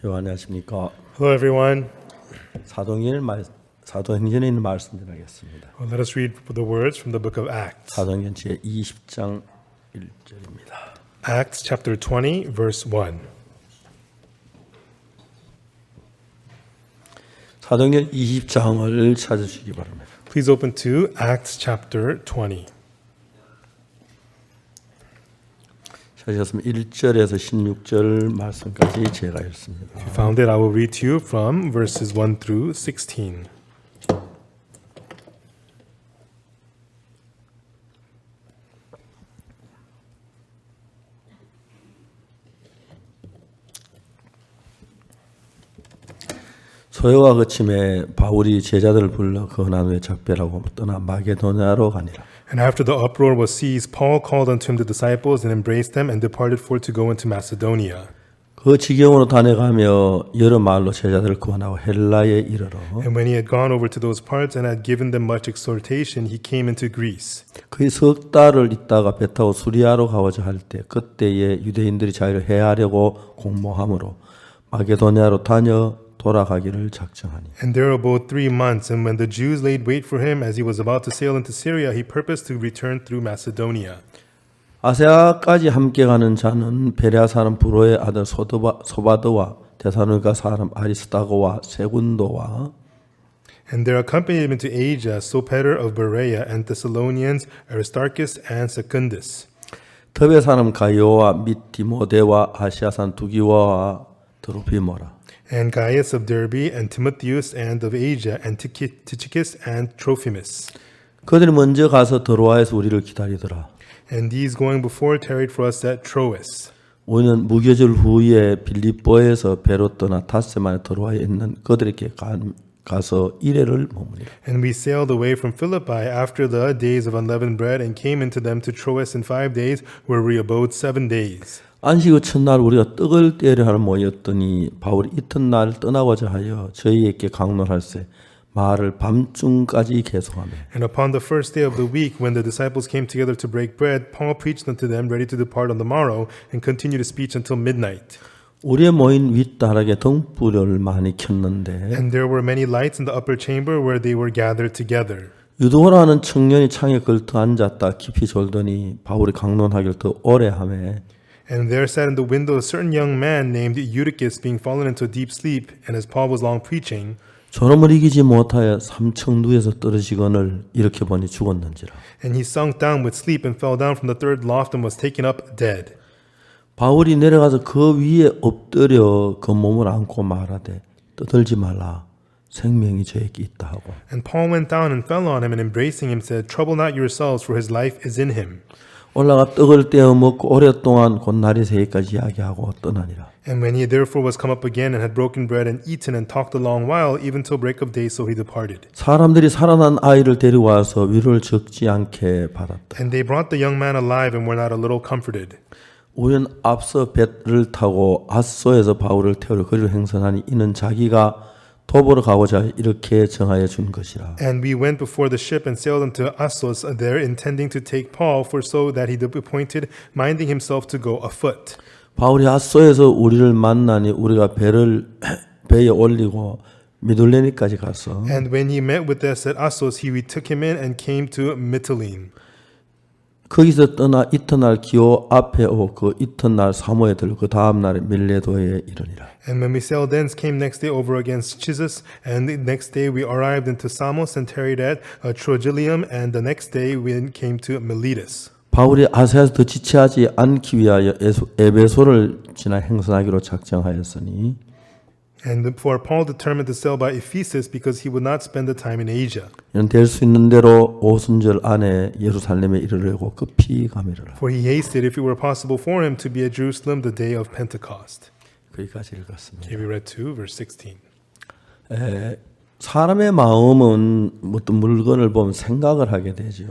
안녕하십니까. Hello, everyone. 사도행전에 있는 말씀 전하겠습니다. Let us read the words from the book of Acts. 사도행전 제 20장 1절입니다. Acts chapter 20, verse 1. 사도행전 20장을 찾으시기 바랍니다. Please open to Acts chapter 20. 찾으셨으면 1절에서 16절 말씀까지 제가 읽습니다. If you found it, I will read to you from verses 1 through 16. 소요가 그침에 바울이 제자들을 불러 건한 후에 작별하고 떠나 마게도냐로 가니라. And after the uproar was ceased, Paul called unto him the disciples and embraced them and departed for to go into Macedonia. 그 지경으로 다녀가며 여러 말로 제자들을 구원하고 헬라에 이르러 And when he had gone over to those parts and had given them much exhortation, he came into Greece. 그의 석 달을 있다가 배 타고 수리아로 가고자 할 때 그때에 유대인들이 자기를 해하려고 공모함으로 마게도냐로 다녀 돌아가기를 작정하니. And there abode 3 months, and when the Jews laid wait for him as he was about to sail into Syria, he purposed to return through Macedonia. 아세아까지 함께 가는 자는 베레아 사람 브로의 아들 소바드와 데살로니가 사람 아리스타고와 세군도와 And there accompanied him into Asia Sopater of Berea and Thessalonians Aristarchus and Secundus. 더베 사람 가이오와 및 디모데와 아시아 산 두기와와 드로피모라. And Gaius of Derbe and Timotheus and of Asia and Tychicus and Trophimus. 그들이 먼저 가서 드로아에서 우리를 기다리더라. And these going before tarried for us at Troas. 우리는 무교절 후에 빌립보에서 배로 떠나 닷새만에 드로아에 있는 그들에게 가서 이래를 머무니라. And we sailed away from Philippi after the days of unleavened bread and came into them to Troas in 5 days, where we abode 7 days. 안식의 첫날 우리가 떡을 떼려 하러 모였더니 바울이 이튿날 떠나고자 하여 저희에게 강론할세 말을 밤중까지 계속하며. And upon the first day of the week, when the disciples came together to break bread, Paul preached unto them, ready to depart on the morrow, and continued his speech until midnight. 우리의 모인 윗다락에 등불을 많이 켰는데 And there were many lights in the upper chamber where they were gathered together. 유도라는 청년이 창에 걸터 앉았다 깊이 졸더니 바울이 강론하기를 더 오래 하매. And there sat in the window a certain young man named Eutychus, being fallen into a deep sleep, and as Paul was long preaching, 졸음을 이기지 못하여 삼층누에서 떨어지거늘 이렇게 보니 죽었는지라. and he sunk down with sleep and fell down from the 3rd loft and was taken up dead. 바울이 내려가서 그 위에 엎드려 그 몸을 안고 말하되 떠들지 말라 생명이 저에게 있다 하고. And Paul went down and fell on him and embracing him said, Trouble not yourselves, for his life is in him. 올라가 떡을 떼어 먹고 오랫동안 곧 날이 새기까지 이야기하고 떠나니라. And when he therefore was come up again and had broken bread and eaten and talked a long while, even till break of day, so he departed. 사람들이 살아난 아이를 데려와서 위로를 적지 않게 받았다. And they brought the young man alive and were not a little comforted. 우리는 앞서 배를 타고 아소에서 바울을 태우려 거리로 행선하니 이는 자기가 도보로 가고자 이렇게 정하여 준 것이라. And we went before the ship and sailed unto Assos there, intending to take Paul, for so that he appointed, minding himself to go afoot. 바울이 아소에서 우리를 만나니 우리가 배에 올리고 미둘레니까지 가서 And when he met with us at Assos, we took him in and came to Mytilene. 거기서 떠나 이튿날 기오 앞에 오고 그 이튿날 사모에 들고 그 다음 날에 밀레도에 이르니라. And when we sailed thence, came next day over against Chissus, and the next day we arrived into Samos and tarried at Trogilium, and the next day we came to Miletus. 바울이 아세아에서 더 지체하지 않기 위하여 에베소를 지나 행선하기로 작정하였으니 And for Paul determined to sail by Ephesus because he would not spend the time in Asia. 이는 될 수 있는 대로 오순절 안에 예루살렘에 이르려고 급히 가미르라. For he hasted, if it were possible for him, to be at Jerusalem the day of Pentecost. 거기까지 읽었습니다. Here we read 2, verse 16. 사람의 마음은 어떤 물건을 보면 생각을 하게 되죠.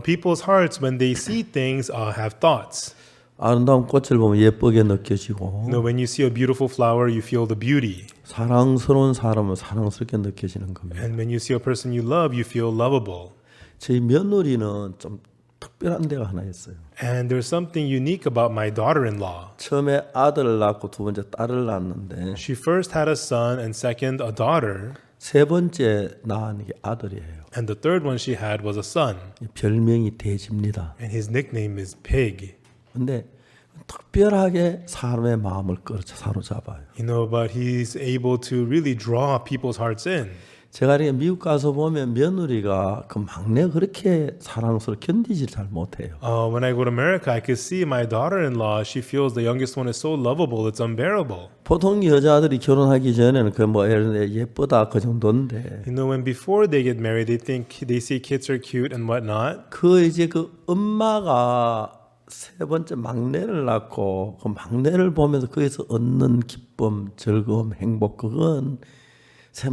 People's hearts, when they see things, have thoughts. 아름다운 꽃을 보면 예쁘게 느껴지고 When you see a beautiful flower, you feel the beauty. 사랑스러운 사람은 사랑스럽게 느껴지는 겁니다. And when you see a person you love, you feel lovable. 저희 며느리는 좀 특별한 데가 하나 있어요. And there's something unique about my daughter-in-law. 처음에 아들을 낳고 두 번째 딸을 낳았는데 She first had a son and second a daughter, 세 번째 낳은 게 아들이에요. and the third one she had was a son, 별명이 돼지입니다. and his nickname is Pig. 근데 특별하게 사람의 마음을 사로잡아요. But he's able to really draw people's hearts in. 제가 이렇게 미국 가서 보면 며느리가 그 막내 그렇게 사랑스럽게 견디질 잘 못해요. When I go to America, I could see my daughter-in-law. She feels the youngest one is so lovable, it's unbearable. 보통 여자들이 결혼하기 전에는 그 뭐 예쁘다 그 정도인데 When before they get married, they see kids are cute and whatnot. 그 이제 그 엄마가 세 번째 막내를 낳고 그 막내를 보면서 거기서 얻는 기쁨, 즐거움, 행복 그건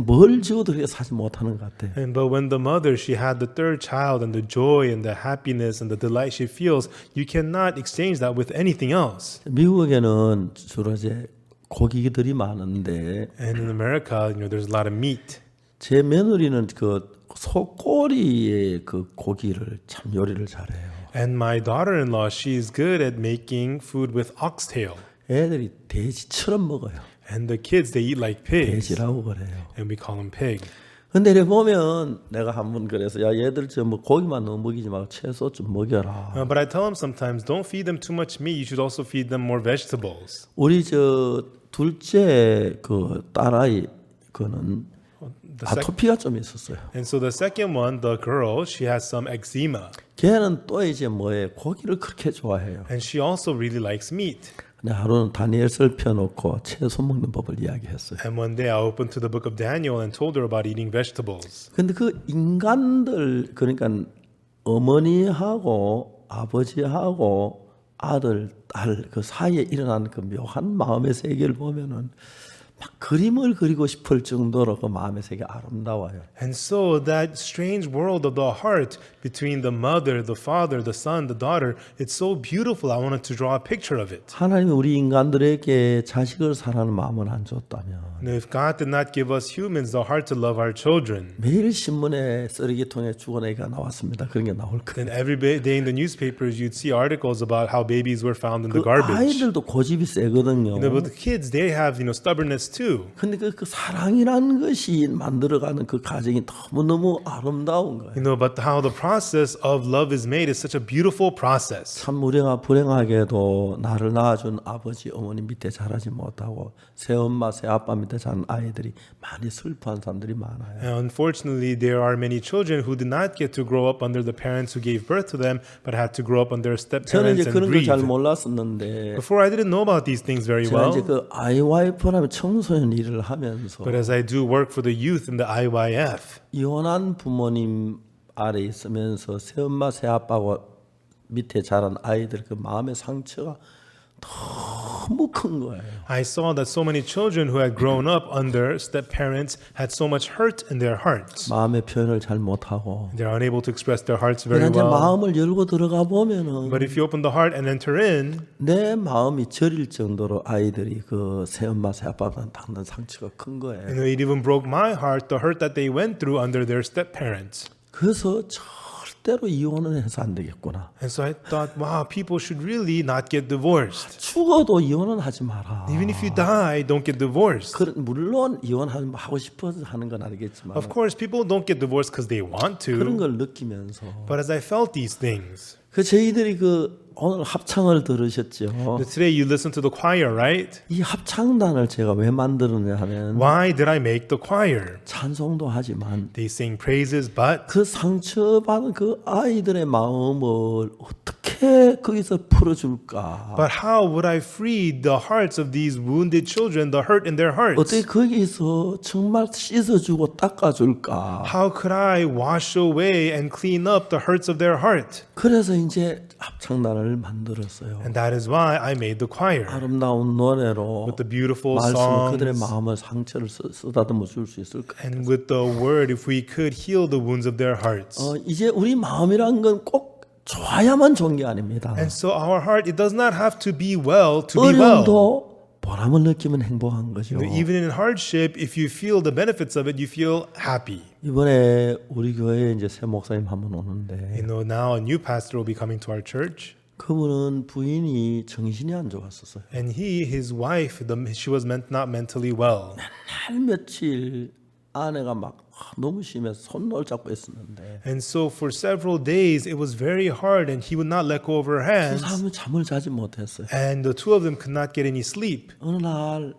뭘 지어도 그렇게 사지 못하는 것 같아요. But when the mother, she had the third child and the joy and the happiness and the delight she feels, you cannot exchange that with anything else. 미국에는 주로 이제 고기들이 많은데 And in America, there's a lot of meat. 제 며느리는 그 소꼬리의 그 고기를 참 요리를 잘해요. And my daughter-in-law, she's good at making food with oxtail. 애들이 돼지처럼 먹어요. And the kids, they eat like pigs. 돼지라고 그래요. And we call them pig. 근데 이렇게 보면 내가 한번 그래서 야 얘들 좀 뭐 고기만 너무 먹이지 말고 채소 좀 먹여라. But I tell them sometimes, don't feed them too much meat. You should also feed them more vegetables. 우리 저 둘째 그 딸아이 그는 아토피가 좀 있었어요. And so the second one, the girl, she has some eczema. 걔는 또 이제 뭐에 고기를 그렇게 좋아해요. And she also really likes meat. 근데 하루는 다니엘서를 펴놓고 채소 먹는 법을 이야기했어요. And one day I opened to the book of Daniel and told her about eating vegetables. 근데 그 인간들 그러니까 어머니하고 아버지하고 아들, 딸 그 사이에 일어나는 그 묘한 마음의 세계를 보면은 막 그림을 그리고 싶을 정도로 그 마음의 세계 아름다워요. And so that strange world of the heart between the mother, the father, the son, the daughter, it's so beautiful. I wanted to draw a picture of it. 하나님이 우리 인간들에게 자식을 사랑하는 마음을 안 줬다면 And if God did not give us humans the heart to love our children, 매일 신문에 쓰레기통에 죽은 애가 나왔습니다. 그런 게 나올 거예요. then every day in the newspapers you'd see articles about how babies were found in the 그 garbage. 아이들도 고집이 세거든요. But the kids, they have stubbornness too. 근데 그 사랑이라는 것이 만들어가는 그 과정이 너무너무 아름다운 거예요. But how the process of love is made is such a beautiful process. 참 우리가 불행하게도 나를 낳아준 아버지 어머니 밑에 자라지 못하고 새엄마 새아빠 밑에 자란 아이들이 많이 슬퍼한 사람들이 많아요. And unfortunately, there are many children who did not get to grow up under the parents who gave birth to them, but had to grow up under step 저는 parents 이제 and 그런 걸 grieve. 잘 몰랐었는데 Before I didn't know about these things very 제가 well, 이제 그 아이와이프라는 청소년 일을 하면서 but as I do work for the youth in the IYF, 이혼한 부모님 아래 있으면서 새엄마 새아빠가 밑에 자란 아이들 그 마음의 상처가 너무 큰 거예요. I saw that so many children who had grown up under step parents had so much hurt in their hearts. 마음의 표현을 잘 못하고 They're unable to express their hearts very 그러나 이제 well. 마음을 열고 들어가 보면은 But if you open the heart and enter in, 내 마음이 저릴 정도로 아이들이 그 새엄마 새아빠한테 받는 상처가 큰 거예요. it even broke my heart, the hurt that they went through under their step parents. 그래서 절대로 이혼은 해서 안 되겠구나. And so I thought, wow, people should really not get divorced. 죽어도 이혼은 하지 마라. Even if you die, don't get divorced. 물론 이혼하고 싶어서 하는 건 아니겠지만 Of course, people don't get divorced because they want 그런 to. 걸 느끼면서 But as I felt these things, 저희들이 오늘 합창을 들으셨죠. today you listen to the choir, right? 이 합창단을 제가 왜 만들었냐 하면 Why did I make the choir? 찬송도 하지만 They sing praises, but 그 상처받은 그 아이들의 마음을 어떻게 거기서 풀어줄까? how would I free the hearts of these wounded children, the hurt in their 어떻게 hearts? 거기서 정말 씻어주고 닦아줄까? How could I wash away and clean up the hurts of their heart? 그래서 이제 합창단을 만들었어요. And that is why I made the choir. 아름다운 노래로 With the beautiful 말씀을 그들의 songs 마음을 상처를 쓰다듬어 줄 수 있을까? and with the word, if we could heal the wounds of their hearts. 이제 우리 마음이란 건 꼭 좋아야만 좋은 게 아닙니다. And so our heart, it does not have to be well to be well. 어려움도 보람을 느끼면 행복한 거죠. Even in hardship, if you feel the benefits of it, you feel happy. 이번에 우리 교회에 이제 새 목사님 한 분 오는데 Now a new pastor will be coming to our church. 그분은 부인이 정신이 안 좋았었어요. And his wife, she was not mentally well. 날 며칠 아내가 막 너무 심해서 손을 잡고 있었는데 And so for several days, it was very hard and he would not let go of her 두 hands. 사람은 잠을 자지 못했어요. And the two of them could not get any sleep. 어느 날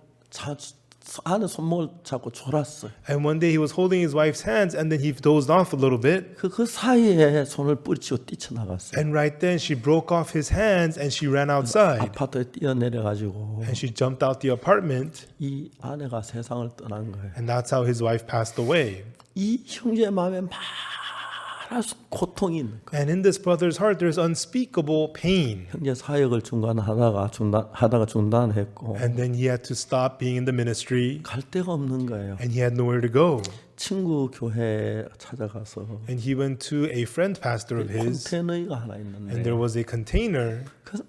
아내 손목을 잡고 졸았어요. And one day he was holding his wife's hands and then he dozed off a little bit. 그 사이에 손을 뿌리치고 뛰쳐나갔어요. And right then she broke off his hands and she ran outside. 아파트에 뛰어내려가지고 And she jumped out the apartment. 이 아내가 세상을 떠난 거예요. And that's how his wife passed away. 이 형제의 마음에 말할 수 없는 고통이 있는 거예요. And in this brother's heart, there's unspeakable pain. 형제 사역을 중단하다가 중단했고 And then he had to stop being in the ministry. 갈 데가 없는 거예요. And he had nowhere to go. 친구 교회 찾아가서 And he went to a friend pastor of his. 컨테이너가 하나 And 있는데 there was a container. 그래서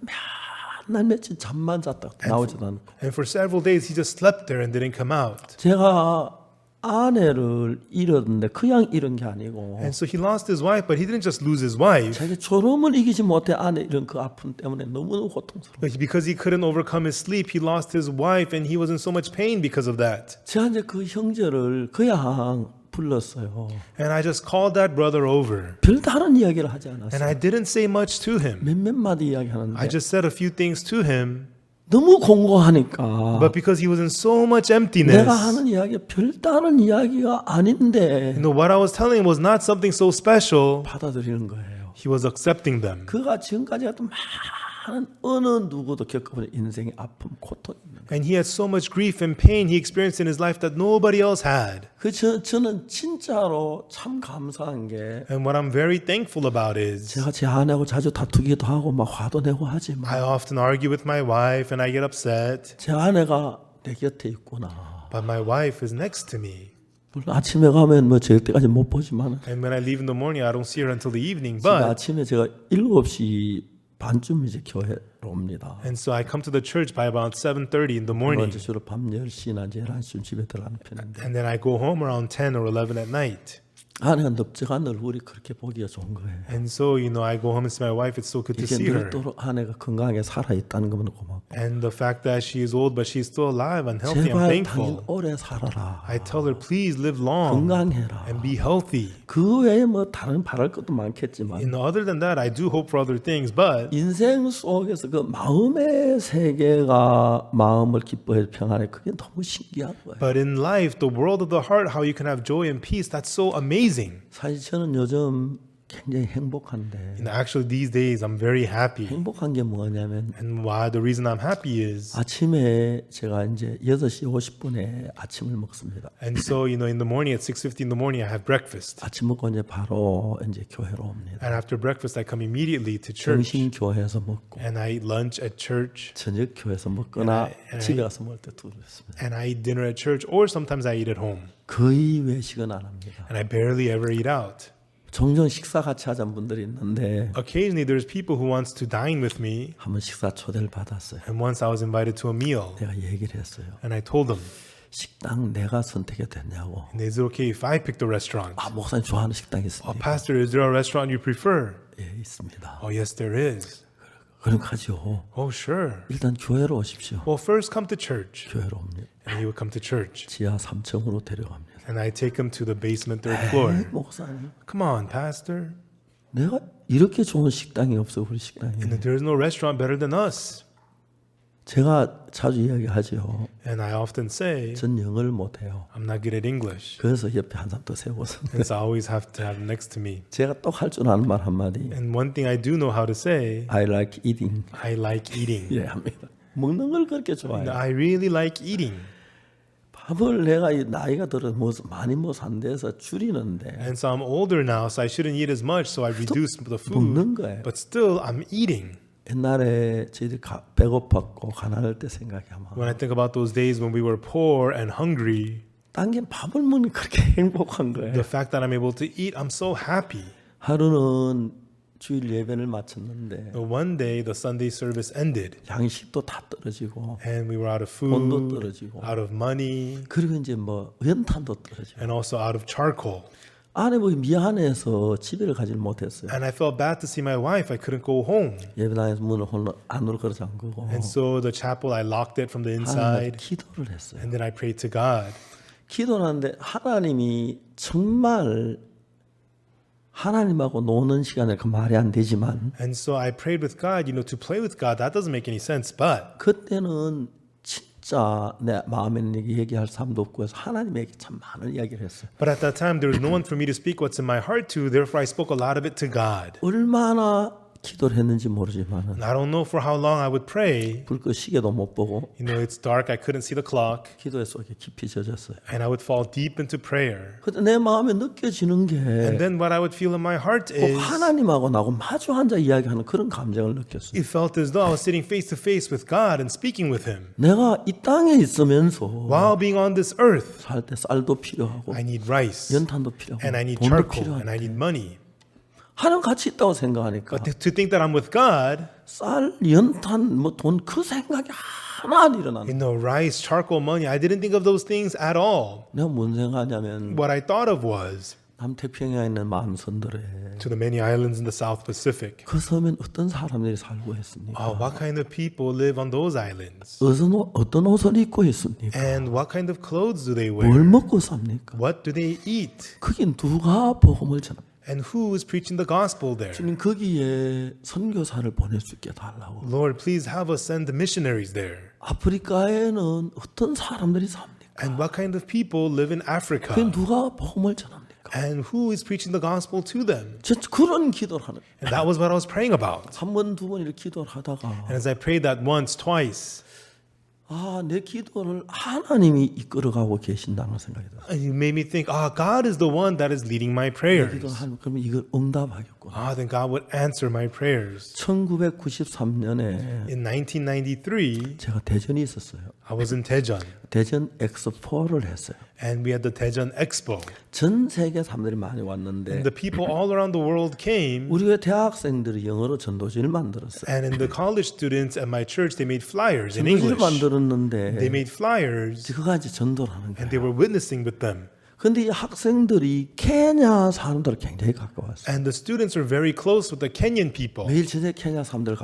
맨날 며칠 잠만 잤다 나오지도 않고 And for several days, he just slept there and didn't come out. 제가 아내를 잃었는데 그냥 잃은 게 아니고 And so he lost his wife, but he didn't just lose his wife. 자기 졸음을 이기지 못해 아내 잃은 그 아픔 때문에 너무너무 고통스러워. Because he couldn't overcome his sleep, he lost his wife and he was in so much pain because of that. 제가 이제 그 형제를 그냥 불렀어요. And I just called that brother over. 별다른 이야기를 하지 And 않았어요. I didn't say much to him. 몇몇 마디 이야기하는데 I just said a few things to him. 너무 공고하니까 But because he was in so much 내가 emptiness, 하는 이야기가 별다른 이야기가 아닌데 what I was telling him was not something so special. 받아들이는 거예요. He was accepting them. 그가 지금까지 했던 많은 어느 누구도 겪어보는 인생의 아픔, 고통이 있는 거예요. And he had so much grief and pain he experienced in his life that nobody else had. 저는 진짜로 참 감사한 게 And what I'm very thankful about is 제가 제 아내하고 자주 다투기도 하고 막 화도 내고 하지만 I often argue with my wife and I get upset, 제 아내가 내 곁에 있구나. but my wife is next to me. 물론 아침에 가면 뭐 저녁 때까지 못 보지만 And when I leave in the morning, I don't see her until the evening. 제가 But 아침에 제가 7시 반쯤 이제 교회로 옵니다. and so I come to the church by about 7:30 in the 물론 morning. 이제 주로 밤 10시나 11시쯤 집에 들어가는 편인데 And then I go home around 10 or 11 at night. 아내가 넓적한 얼굴이 그렇게 보기가 좋은 거예요. And so, I go home and see my wife. It's so good to 이게 see her. 늘도록 아내가 건강하게 살아있다는 것은 고맙고 And the fact that she is old, but she's still alive and healthy, I'm 제발 당신 thankful. 오래 살아라. I tell her, please live long 건강해라. and be healthy. 그 외에 뭐 다른 바랄 것도 많겠지만 Other than that, I do hope for other things, but 인생 속에서 그 마음의 세계가 마음을 기뻐해 평안해 그게 너무 신기한 거예요. in life, the world of the heart, how you can have joy and peace, that's so amazing. 사실 저는 요즘 굉장히 행복한데 Actually, these days, I'm very happy. 행복한 게 뭐냐면 And why the reason I'm happy is, 아침에 제가 이제 8시 50분에 아침을 먹습니다. and so, in the morning at 6:50 in the morning, I have breakfast. 아침 먹고 이제 바로 이제 교회로 옵니다. And after breakfast, I come immediately to church. 점심 교회에서 먹고 And I eat lunch at church. 저녁 교회에서 먹거나 and 집에 가서 먹을 때 둘 있습니다. And I eat dinner at church, or sometimes I eat at home. 거의 외식은 안 합니다. And I barely ever eat out. 종종 식사 같이 하자는 분들이 있는데 Occasionally, there's people who wants to dine with me. 한번 식사 초대를 받았어요. And once I was invited to a meal. 내가 얘기를 했어요. And I told them, 식당 내가 선택해도 되냐고. is it okay if I pick the restaurant? 아, 목사님 좋아하는 식당이 있습니다. Pastor, is there a restaurant you prefer? 예, 있습니다. Oh, yes, there is. 그럼 가죠. Oh, sure. 일단 교회로 오십시오. Well, first come to church. 교회로 옵니다. And he would come to church. 지하 3층으로 데려갑니다. And I take him to the basement third floor. 목사님, Come on, Pastor. 내가 이렇게 좋은 식당이 없어 우리 식당에. And there's no restaurant better than us. 제가 자주 이야기하죠. And I often say, 전 영어를 못해요. I'm not good at English. 그래서 옆에 한 사람 더 세워서 And so I always have to have him next to me. 제가 또 할 줄 아는 말 한마디. And one thing I do know how to say, I like eating. I like eating. 예, 합니다. 먹는 걸 그렇게 좋아해요. I really like eating. 밥을 내가 이 나이가 들어 많이 안 돼서 줄이는데 And so I'm older now, so I shouldn't eat as much, so I reduce the 먹는 food. 거예요. But still, I'm eating. 옛날에 저희들 배고팠고 가난할 때 생각하면 When I think about those days when we were poor and hungry, 딴 게 밥을 먹는 게 그렇게 행복한 거예요. the fact that I'm able to eat, I'm so happy. 하루는 주일 예배를 마쳤는데 But one day the Sunday service ended 양식도 다 떨어지고 and we were out of 돈도 food, 떨어지고 out of money, 그리고 이제 뭐 연탄도 떨어지고 and also out of charcoal. 아내 보기 미안해서 집에를 가지를 못했어요. And I felt bad to see my wife. I couldn't go home. 예배당에서 문을 안으로 걸어 잠그고 And so the chapel, I locked it from the 하나님께 inside. 기도를 했어요. And then I prayed to God. 기도를 하는데 하나님이 정말 하나님하고 노는 시간에 그 말이 안 되지만 And so I prayed with God. To play with God, that doesn't make any sense. But 그때는 진짜 내 마음에 있는 얘기 얘기할 사람도 없고 해서 하나님에게 참 많은 이야기를 했어요. But at that time, there was no one for me to speak what's in my heart to. Therefore, I spoke a lot of it to God. 얼마나 기도를 했는지 모르지만 And I don't know for how long I would pray. 불 끄 시계도 못 보고 It's dark. I couldn't see the clock. 기도의 속에 깊이 젖었어요. And I would fall deep into prayer. 그때 내 마음에 느껴지는 게 And then what I would feel in my heart 꼭 is, 하나님하고 나하고 마주 앉아 이야기하는 그런 감정을 느꼈어요. it felt as though I was sitting face to face with God and speaking with Him. 내가 이 땅에 있으면서 While being on this earth, 살 때 쌀도 필요하고 I need rice. 연탄도 필요하고 And I need 돈도 charcoal. 필요하고 And I need money. 하나님 같이 있다고 생각하니까 But to think that I'm with God, 쌀, 연탄, 뭐 돈 그 생각이 하나 안 일어나는. rice, charcoal, money, I didn't think of those things at all. 내가 뭔 생각하냐면 What I thought of was, 남태평양에 있는 많은 섬들에 to the many islands in the South Pacific. 그 섬엔 어떤 사람들이 살고 있습니까? What kind of people live on those islands? 어떤 옷을 입고 있습니까? And what kind of clothes do they 뭘 wear? 먹고 삽니까? What do they eat? 거긴 누가 복음을 전합니까? And who is preaching the gospel there? 주님 거기에 선교사를 보낼 수 있게 달라고. Lord, please have us send the missionaries there. 아프리카에는 어떤 사람들이 삽니까? And what kind of people live in 그 Africa? 누가 복음을 전합니까? And who is preaching the gospel to them? 저 그런 기도를 하는. And that was what I was praying about. 한 번, 두 번 이렇게 기도를 하다가 And as I prayed that once, twice, 내 기도를 하나님이 이끌어가고 계신다는 생각이 들어요. it made me think, God is the one that is leading my 기도를 prayers. 하면 그러면 이걸 응답하겠구나. Then God would answer my prayers. 1993년에 In 1993, 제가 대전에 있었어요. I was in Daejeon, 대전 엑스포를 했어요. and we had the Daejeon Expo. 전 세계 사람들이 많이 And 왔는데 the people all around the world came, 우리 교회 대학생들이 영어로 전도지를 만들었어요. and in the college students at my church, they made flyers in 전도지를 English. 만들었는데 They made flyers, 그가 이제 전도를 하는 and 거예요. they were witnessing with them. 근데 이 학생들이 케냐 사람들 굉장히 가까웠어요. And the students were very close with the Kenyan people. 매일 저녁에 케냐 사람들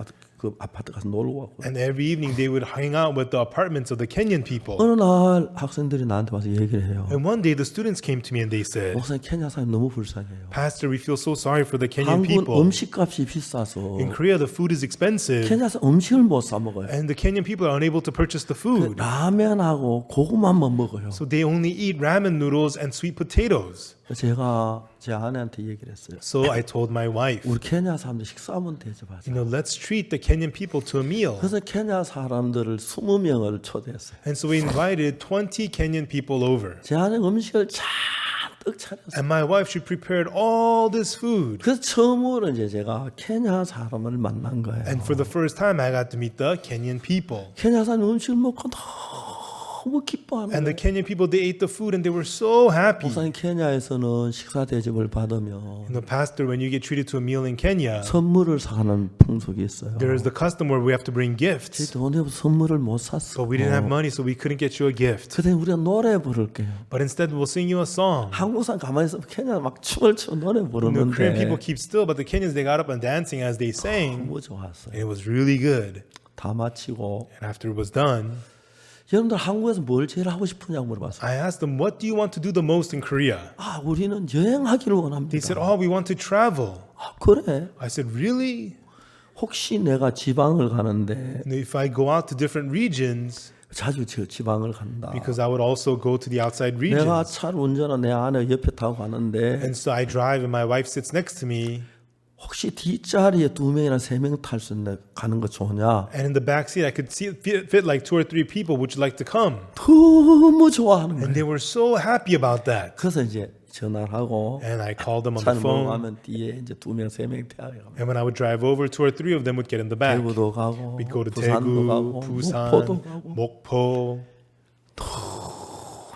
그 아파트 가서 놀고 왔고. And every evening they would hang out with the apartments of the Kenyan people. 어느 날 학생들이 나한테 와서 얘기를 해요. And one day the students came to me and they said, 목사님 케냐 사람 너무 불쌍해요. Pastor, we feel so sorry for the Kenyan 한국은 people. 음식값이 비싸서 In Korea, the food is expensive, 케냐 사람 음식을 못 사 먹어요. and the Kenyan people are unable to purchase the food. 라면하고 고구마만 먹어요. So they only eat ramen noodles and sweet potatoes. 제가 제 아내한테 얘기를 했어요. So I told my wife, 우리 케냐 사람들 식사 한번 대접하자. let's treat the Kenyan people to a meal. 그래서 케냐 사람들을 20명을 초대했어요. And so we invited 20 Kenyan people over. 제 아내 음식을 잔뜩 차렸어요. And my wife, she prepared all this food. 그래서 처음으로 이제 제가 케냐 사람을 만난 거예요. And for the first time, I got to meet the Kenyan people. 케냐 사람 음식을 먹고 너무 기뻐하는 And the 거예요. Kenyan people, they ate the food and they were so happy. 목사님 케냐에서는 식사 대접을 받으면 Pastor, when you get treated to a meal in Kenya, 선물을 사가는 풍속이 있어요. there is the custom where we have to bring 제 gifts. 돈에 선물을 못 샀어. But we didn't have money, so we couldn't get you a gift. 그때 우리가 노래 부를게요. But instead, we'll sing you a song. 한국 사람 가만히 있으면 케냐 막 춤을 추고 노래 Korean 부르는데 people keep still, but the Kenyans, they got up and dancing as they sang. 너무 좋았어요. And it was really good. 다 마치고 And after it was done, 여러분들 한국에서 뭘 제일 하고 싶으냐고 물어봤어요. I asked them, what do you want to do the most in Korea? 우리는 여행하기를 원합니다. They said, we want to travel. 그래? I said, really? 혹시 내가 지방을 가는데 And if I go out to different regions, 자주 저 지방을 간다. because I would also go to the outside 내가 regions. 차를 운전하는 내 아내 옆에 타고 가는데 And so I drive and my wife sits next to me. 혹시 뒷자리에 2명이나 3명 탈 수 있는 가는 거 좋냐? And in the back seat, I could fit like 2 or 3 people. Would you like to come? 너무 좋아하는 And 거예요. they were so happy about that. 그래서 이제 전화를 하고 And I called them on 차를 the 몰고 phone. 가면 뒤에 이제 2명, 3명 태워가 And when I would drive over, 2 or 3 of them would get in the back. 대구도 가고 We'd go to 부산도 Daegu, 가고 Busan, 목포도 가고 Mokpo.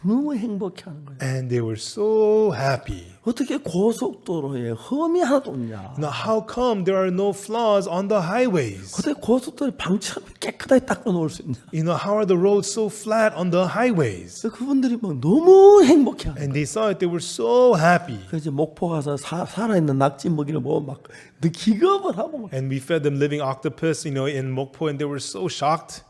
너무 행복해하는 거예요. And they were so happy. 어떻게 고속도로에 흠이 하나도 없냐? Now, how come there are no flaws on the highways? 어떻게 고속도로에 방처럼 깨끗하게 닦아 놓을 수 있냐? How are the roads so flat on the highways? 그래서 그분들이 막 너무 행복해하는 거예요. And they saw it, they were so happy. 그래서 이제 목포 가서 살아있는 낙지 먹이를 보고 막 기겁을 하고 막. And we fed them living octopus, in Mokpo, and they were so shocked.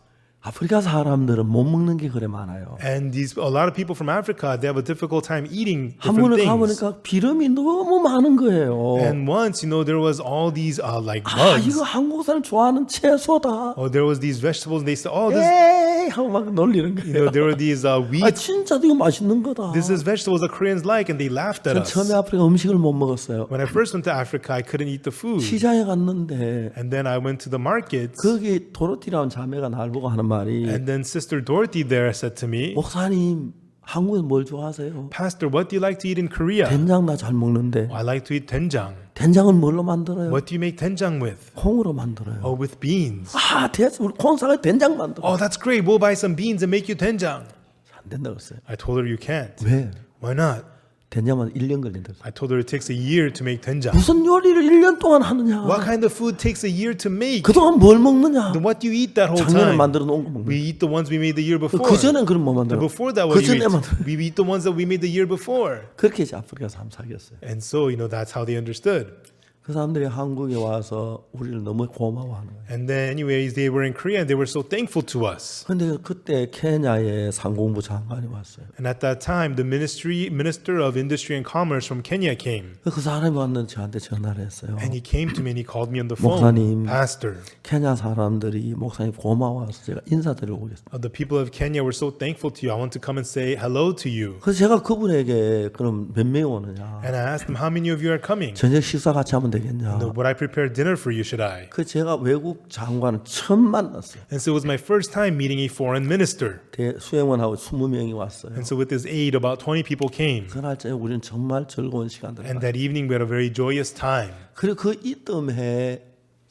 아프리카 사람들은 못 먹는 게 그래 많아요. And a lot of people from Africa, they have a difficult time eating 한 different 번에 things. 가보니까 기름이 너무 많은 거예요. And once, there was all these like 아, bugs. 이거 한국 사람 좋아하는 채소다. Oh, there was these vegetables, and they said, oh, this, 에이 하고 막 놀리는 거예요. there were these 아, wheat. 진짜 이거 맛있는 거다. This is vegetables that Koreans like, and they laughed at 전 us. 처음에 아프리카 음식을 못 먹었어요. When I first went to Africa, I couldn't eat the food. 시장에 갔는데 And then I went to the markets, 거기 도로티라는 자매가 날 보고 하는 말이 and then Sister Dorothy there said to me, 목사님 한국에서 뭘 좋아하세요? Pastor, what do you like to eat in Korea? 된장 나 잘 먹는데 I like to eat doenjang. 된장은 뭘로 만들어요? What do you make doenjang with? 콩으로 만들어요. Oh, with beans. 아 됐어 우리 콩사가 된장 만들어. Oh, that's great. We'll buy some beans and make you doenjang. 안 된다고 했어요. I told her you can't. 왜? Why not? 된장만 1년 걸린다. I told her it takes a year to make doenjang. 무슨 요리를 1년 동안 하느냐? What kind of food takes a year to make? 그동안 뭘 먹느냐? Then what do you eat that whole 작년에 time? 만들어 놓은 거 먹는 We eat the ones we made the year before. 그 전엔 그럼 뭐 만들어? Before that, 그 what do you 전에 eat? 만들어. We eat the ones that we made the year before. 그렇게 이제 아프리카 사람 사귀었어요. And so, that's how they understood. 그 사람들이 한국에 와서 우리를 너무 고마워하는 거예요. And then, anyways, they were in Korea and they were so thankful to us. 근데 그때 케냐의 상공부 장관이 왔어요. And at that time, the Minister of Industry and Commerce from Kenya came. 그 사람이 왔는데 저한테 전화를 했어요. And he came to me and he called me on the phone. 목사님, Pastor, 케냐 사람들이 목사님 고마워서 제가 인사드리고 오겠습니다. the people of Kenya were so thankful to you. I want to come and say hello to you. 그래서 제가 그분에게 그럼 몇 명이 오느냐? And I asked him, how many of you are coming? 저녁 식사 같이 하면 되겠냐? Would I prepare dinner for you, should I? 그 제가 외국 장관을 처음 만났어요. And so it was my first time meeting a foreign minister. 수행원하고 20명이 왔어요. And so with his aid, about 20 people came. 그날 저녁 우리는 정말 즐거운 시간들을 And that evening, we had a very joyous time. 그리고 그 이듬해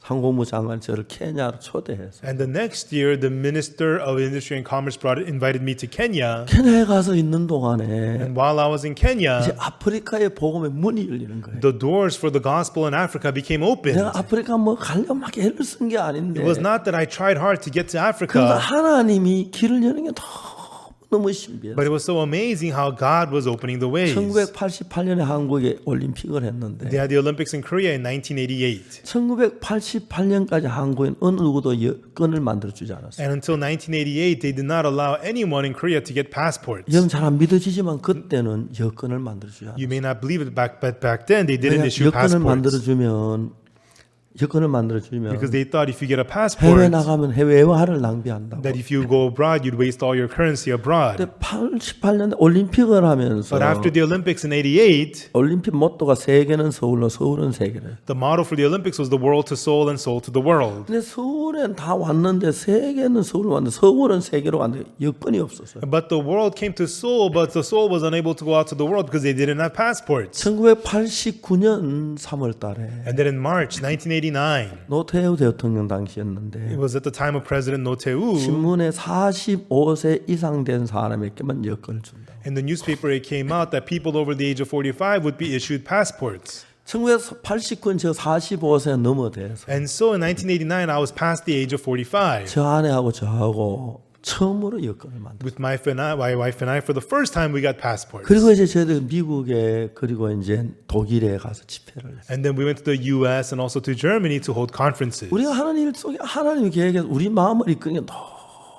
상공부 장관이 저를 케냐로 초대해서 And the next year, the Minister of Industry and Commerce invited me to Kenya. 케냐에 가서 있는 동안에 And while I was in Kenya, 이제 아프리카의 복음의 문이 열리는 거예요. the doors for the gospel in Africa became open. 내가 아프리카 뭐 가려고 막 애를 쓴 게 아닌데 It was not that I tried hard to get to 그러니까 Africa, 하나님이 길을 여는 게 너무 신비해요. but it was so amazing how God was opening the ways. 1988년에 한국에 올림픽을 했는데 They had the Olympics in Korea in 1988. 1988년까지 한국엔 어느 누구도 여권을 만들어주지 않았어요. And until 1988, they did not allow anyone in Korea to get passports. 여러분 잘 안 믿어지지만 그때는 여권을 만들어주지 않았어요. You may not believe it, but back then they didn't 왜냐하면 issue 여권을 passports. 만들어주면 Because they thought if you get a 해외 passport, 나가면 해외화를 낭비한다고. that if you go abroad, you'd waste all your currency abroad. 근데 88년에 올림픽을 하면서 But after the Olympics in 88, 올림픽 모토가 세계는 서울로 서울은 세계래. the motto for the Olympics was the world to Seoul and Seoul to the world. 근데 서울엔 다 왔는데 세계는 서울로 왔는데 서울은 세계로 갔는데 여건이 없었어요. But the world came to Seoul, but the Seoul was unable to go out to the world because they didn't have passports. 1989년 3월 달에 And then in March 1989, 노태우 대통령 당시였는데 it was at the time of President No Tae-woo, 신문에 45세 이상 된 사람에게만 여권을 준다. in the newspaper it came out that people over the age of 45 would be issued passports. 1989년 저 45세 넘어돼서 And so in 1989, I was past the age of 45. 저 아내하고 저하고 처음으로 여권을 만들었어요. With my wife and I, for the first time, we got passports. 그리고 이제 저희들 미국에 그리고 이제 독일에 가서 집회를 했어요. And then we went to the U.S. and also to Germany to hold conferences. 우리가 하나님 일 속에 하나님 계획에서 우리 마음을 이끄는 게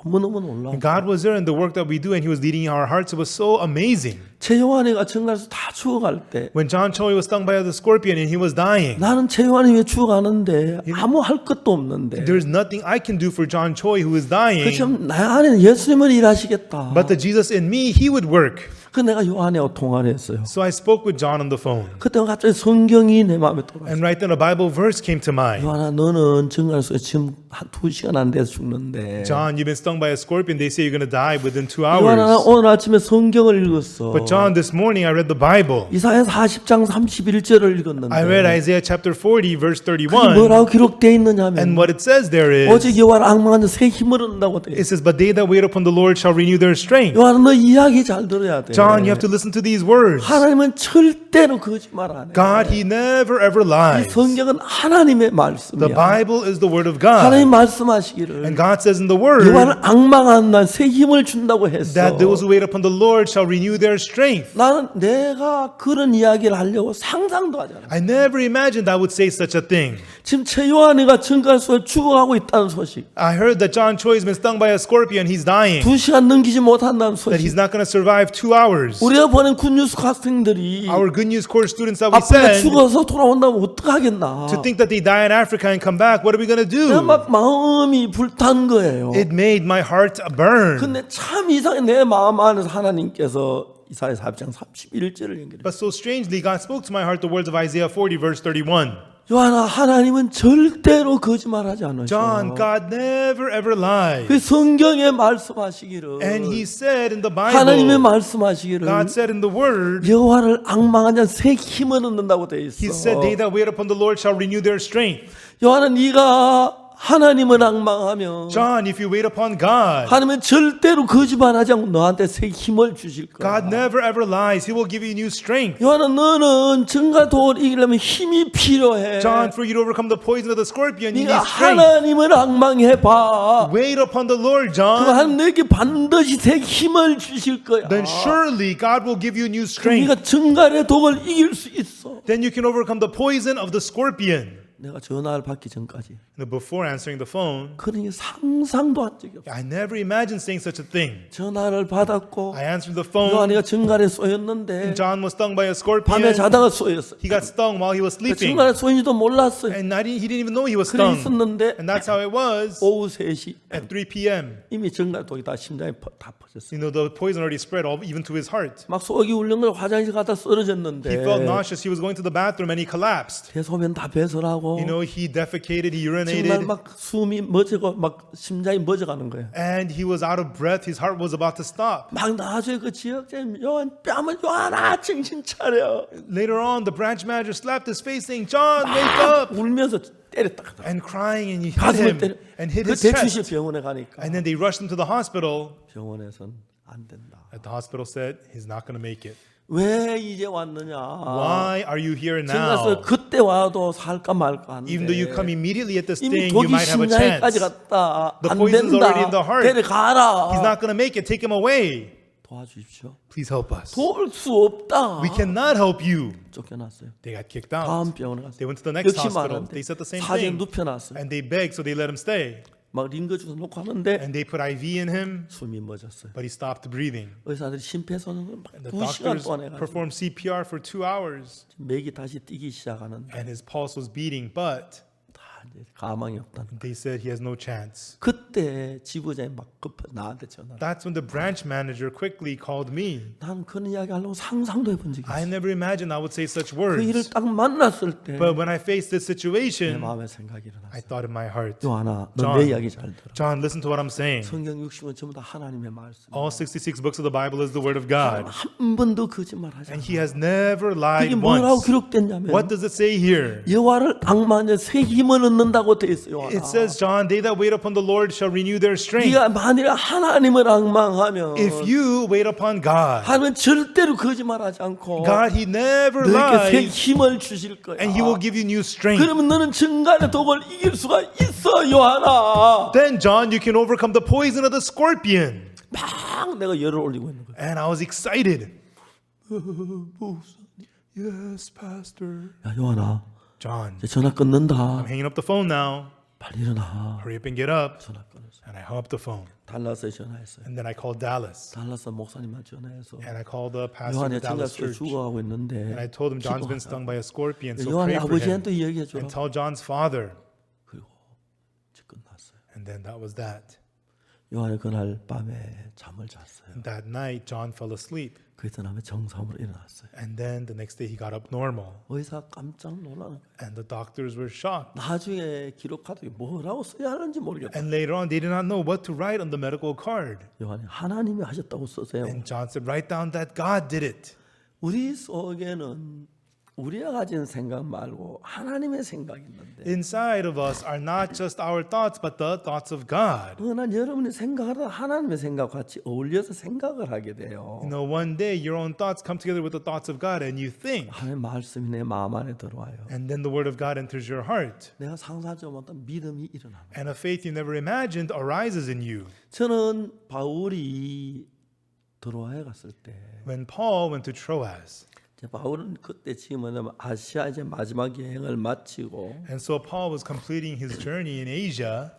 너무너무 놀라워. God was there in the work that we do, and He was leading our hearts. It was so amazing. 최요한이가 정갈에서 다 죽어갈 때 When John Choi was stung by the scorpion and he was dying, 나는 최요한이 왜 죽어가는데 아무 할 것도 없는데 there's nothing I can do for John Choi who is dying. 그참 내 안에는 예수님은 일하시겠다. But the Jesus in me, He would work. 그 내가 요한하고 통화를 했어요. So I spoke with John on the phone. 그때 갑자기 성경이 내 마음에 들어왔어요. And right then a Bible verse came to mind. 요한아 너는 정갈에서 지금 한 2시간 안 돼서 죽는데 John, you've been stung by a scorpion. They say you're going to die within 2 요한아 hours. 오늘 아침에 성경을 읽었어. But John, this morning I read the Bible. 이사야 40장 31절을 읽었는데 I read Isaiah chapter 40, verse 그게 31. 뭐라고 기록되어 있느냐면 And what it says there 오직 is, 여호와를 앙망하는 새 힘을 얻는다고 돼. it says, but they that wait upon the Lord shall renew their strength. 요한은 너 이야기 잘 들어야 돼. John, you have to listen to these words. 하나님은 절대로 거짓말 안 해. God, He never ever 이 lies. 성경은 하나님의 The 말씀이야. Bible is the word of 하나님 God. 말씀하시기를 And God says in the word 여호와를 앙망하는 날 새 힘을 준다고 했어. that those who wait upon the Lord shall renew their strength. 나는 내가 그런 이야기를 하려고 상상도 하지 않아. I never imagined I would say such a thing. 지금 최요한이가 증가해서 죽어가고 있다는 소식. I heard that John Choi has been stung by a scorpion. He's dying. 2시간 넘기지 못한다는 That he's 소식. not going to survive 2 hours. 우리가 보낸 굿뉴스 학생들이 Our good news course students that we 아프리카 send 죽어서 돌아온다면 어떡하겠나. to think that they die in Africa and come back, what are we going to 내가 do? 막 마음이 불탄 거예요. It made my heart burn. 근데 참 이상해. 내 마음 안에서 하나님께서 이사야 4장 31절을 연결해. But so strangely, God spoke to my heart the words of Isaiah 40, verse 31. 요한아, 하나님은 절대로 거짓말하지 않으셔. John, God never ever lies. 그 성경에 말씀하시기를 And He said in the 하나님의 Bible, 말씀하시기를 God said in the Word, 여호와를 앙망하냐 새 힘을 얻는다고 돼 있어. He said, they that wait upon the Lord shall renew their strength. 요한아, 네가 하나님을 앙망하면 John, if you wait upon God, 하나님은 절대로 거짓말하지 않고 너한테 새 힘을 주실 거야. God never ever lies. He will give you new strength. 요한아, 너는 증가도를 이기려면 힘이 필요해. John, for you to overcome the poison of the scorpion, you need 네가 strength. 하나님을 앙망해봐. Wait upon the Lord, 그 John. 하나님 내게 반드시 새 힘을 주실 거야. Then surely God will give you new strength. 네가 증갈의 독을 이길 수 있어. Then you can overcome the poison of the scorpion. 내가 전화를 받기 전까지 Before answering the phone, 그런 게 상상도 한 적이 없어. I never imagined saying such a thing. 전화를 받았고 I answered the phone. 요한이가 증갈에 쏘였는데 John was stung by a 밤에 scorpion. 자다가 쏘였어. He got stung while he was sleeping. 증갈에 쏘인지도 몰랐어요. And he didn't even know he was 그래 stung. 있었는데 And that's how it was 오후 3시 at 3 p.m. 이미 증갈독이 다 심장에 다 퍼졌어. You know, the poison already spread even to his heart. 막 속이 울는 걸 화장실 가다 쓰러졌는데 He felt nauseous. He was going to the bathroom and he collapsed. 대소변 다 배설하고 You know, he defecated, he 정말 urinated, 막 숨이 멎어고 막 심장이 멎어가는 거야. and he was out of breath. His heart was about to stop. 막 나중에 그 지역장님 요한 뺨을 요한아 정신 차려. Later on, the branch manager slapped his face saying, John, wake 막 up! 울면서 때렸다. And crying, and he hit 가슴을 때려. him and hit 그 his 대추실 chest. 병원에 가니까 And then they rushed him to the hospital. 병원에선 안 된다. At the hospital said, he's not going to make it. 왜 이제 왔느냐? Why are you here 증가서 now? 그때 와도 살까 말까 하는데 Even though you come immediately at this 이미 thing, you 독이 might have a 심장에까지 chance. 갔다. The 안 poison's already in the 된다. heart. 데려가라. He's not going to make it. Take him away. 도와주십시오. Please help us. 도울 수 없다. We cannot help you. 쫓겨났어요. They got kicked out. 다음 병원에 They 갔어요. went to the next 역시 hospital. 말한대. They said the same 사진 thing. 눕혀놨어요. And they begged, so they let him stay. 막 링거 주서 놓고 하는데 And they put IV in him, 숨이 멎었어요. but he stopped breathing. 의사들이 심폐소생을 막 And the 2시간 doctors 동안 해가지고 performed CPR for 2 hours. 맥이 다시 뛰기 시작하는데 And his pulse was beating, but 다 이제 가망이 없다는 거예요. they said he has no chance. 그때 지부장이 막 급해 나한테 전화. That's when the branch manager quickly called me. 난 그런 이야기 하려고 상상도 해본 적이 I 없어. never imagined I would say such 그 일을 words. 딱 만났을 때 But when I faced this 내 situation, 마음에 생각이 일어났어. I thought in my heart, 요하나, 너 John. 내 이야기 잘 들어. John, listen to what I'm saying. 성경 60은 전부 다 하나님의 말씀. All 66 books of the Bible is the Word of God. 한 번도 거짓말하지 And 않아. he has never lied 그게 뭐라고 once. 기록됐냐면 What does it say here? 여호와를 앙망하여 새 힘을 얻는다고 돼 있어요. It says, John, they that wait upon the Lord shall renew their strength. 네가 만일 하나님을 앙망하면 If you wait upon God, 하나님은 절대로 거짓말하지 않고 God, He never 너에게 새 lies, 힘을 주실 거야. and He will give you new strength. 그러면 너는 증간의 독을 이길 수가 있어, 요하나. Then, John, you can overcome the poison of the scorpion. 막 내가 열을 올리고 있는 거야. And I was excited. Yes, Pastor. 야, 요하나, John, 이제 전화 끊는다. I'm hanging up the phone now. 빨리 일어나. Hurry up and get up. 전화 끊었어. And I hung up the phone. 달라스에 전화했어요. And then I called Dallas. 달라스 목사님한테 전화해서 And I called the pastor 요한이 of Dallas 증가수에 Church. 죽어가고 있는데 And I told him John's been stung by a scorpion, so 요한이 pray for him. 아버지한테 얘기해줘라. And tell John's father. 그리고 이제 끝났어요. And then that was that. 요한이 그날 밤에 잠을 잤어요. That night, John fell asleep. 그 다음에 정상으로 일어났어요. And then the next day, he got up normal. 의사 깜짝 놀라는 거예요. And the doctors were shocked. 나중에 기록하더니 뭐라고 써야 하는지 모르겠다. And later on, they did not know what to write on the medical card. 요한이 하나님이 하셨다고 쓰세요. And John said, write down that God did it. 우리 속에는 우리가 가진 생각 말고 하나님의 생각이 있는데 Inside of us are not just our thoughts, but the thoughts of God. 난 여러분이 생각하다 하나님의 생각과 같이 어울려서 생각을 하게 돼요. You know, one day your own thoughts come together with the thoughts of God and you think. 하나님의 말씀이 내 마음 안에 들어와요. And then the word of God enters your heart. 내가 상상하지 못한 믿음이 일어납니다. And a faith you never imagined arises in you. 저는 바울이 드로아에 갔을 때 When Paul went to Troas. 이제 바울은 그때 지금 뭐냐면 아시아 이제 마지막 여행을 마치고 And so Paul was completing his journey in Asia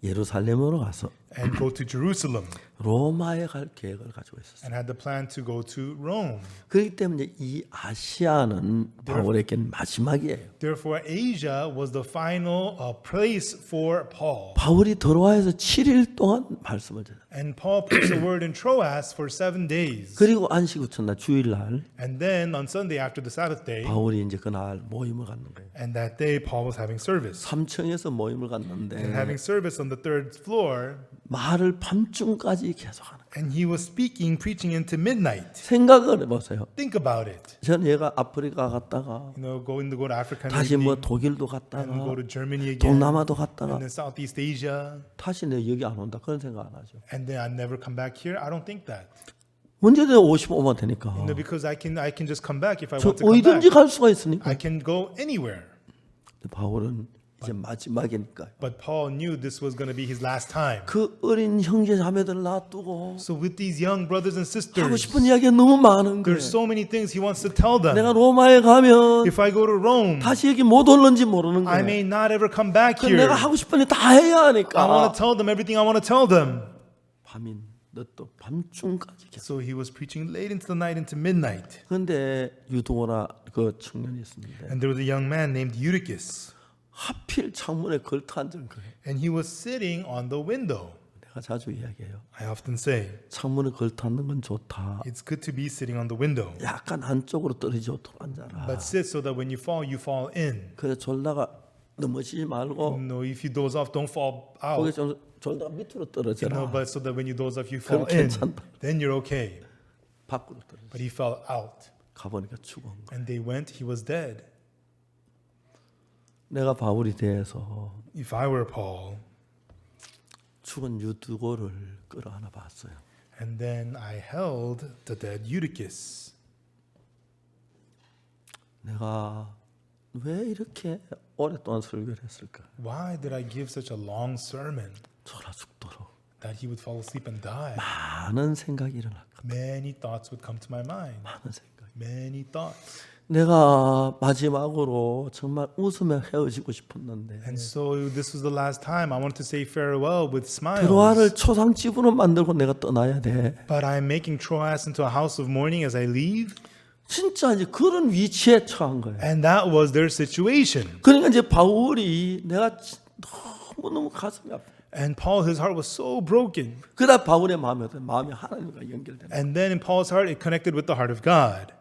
예루살렘으로 가서 and go to Jerusalem 로마에 갈 계획을 가지고 있었어요. and had the plan to go to Rome. 그렇기 때문에 이 아시아는 바울에게는 마지막이에요. Therefore, Asia was the final place for Paul. 바울이 드로아에서 7일 동안 말씀을 전해요. And Paul preached the word in Troas for 7 days. 그리고 안식 후 첫날 주일날 And then on Sunday after the Sabbath day, 바울이 이제 그날 모임을 갖는 거예요. and that day Paul was having service. 3층에서 모임을 And 갖는데 having service on the 3rd floor, 말을 밤중까지 계속하는 거예요. and he was speaking, preaching into midnight. 생각을 해보세요. Think about it. 저는 얘가 아프리카 갔다가 You know, go to Africa 다시 and 뭐 독일도 go 갔다가 to Germany again, 동남아도 갔다가 and then Southeast Asia, 다시 내 여기 안 온다 그런 생각 안 하죠. and then I never come back here. I don't think that. 언제든 55만 되니까 You know, because I can just come back if I 저 want to come 어디든지 back. 갈 수가 있으니까. I can go anywhere. 근데 바울은 이제 마지막이니까 But Paul knew this was going to be his last time. 그 어린 형제 자매들 놔두고 So with these young brothers and 하고 sisters, 싶은 이야기가 너무 많은 거예요. there's so many things he wants to tell them. 내가 로마에 가면 If I go to Rome, 다시 여기 못 올는지 모르는 I 거예요. may not ever come back 그 here. 내가 하고 싶은 일 다 해야 I want 하니까 to tell them everything I want to tell them. 밤인 늦도 밤중까지 계속. So he was preaching late into the night, into midnight. 그런데 유도나 그 청년이 있었는데 And there was a young man named Eutychus. 하필 창문에 걸터 앉은 거예요. And he was sitting on the window. 내가 자주 이야기해요. I often say, 창문에 걸터 앉는 건 좋다. it's good to be sitting on the window. 약간 안쪽으로 떨어지도록 앉아라. But sit so that when you fall in. 그래서 졸다가 넘어지지 말고 No, if you doze off, don't fall out. 거기 좀 졸다가 밑으로 You know, 떨어져라. but so that when you doze off, you fall 그럼 in. 괜찮다. Then you're okay. 밖으로 떨어져. But he fell out. 가보니까 죽은 거야. And they went, he was dead. 내가 바울이 돼서 If I were Paul, 죽은 유두고를 끌어안아 봤어요. and then I held the dead Eutychus. 내가 왜 이렇게 오랫동안 설교를 했을까? Why did I give such a long sermon 졸아 죽도록 that he would fall asleep and die? 많은 생각이 일어났고 Many thoughts would come to my mind. 많은 생각. Many thoughts. 내가 마지막으로 정말 웃으며 헤어지고 싶었는데 And so this was the last time I wanted to say farewell with 드로아를 smiles. 초상집으로 만들고 내가 떠나야 돼. But I'm making Troas into a house of mourning as I leave. 진짜 이제 그런 위치에 처한 거예요. And that was their situation. 그러니까 이제 바울이 내가 너무너무 가슴이 아파. And Paul, his heart was so broken. 그다 바울의 마음이 하나님과 연결되는. And then in Paul's heart, it connected with the heart of God.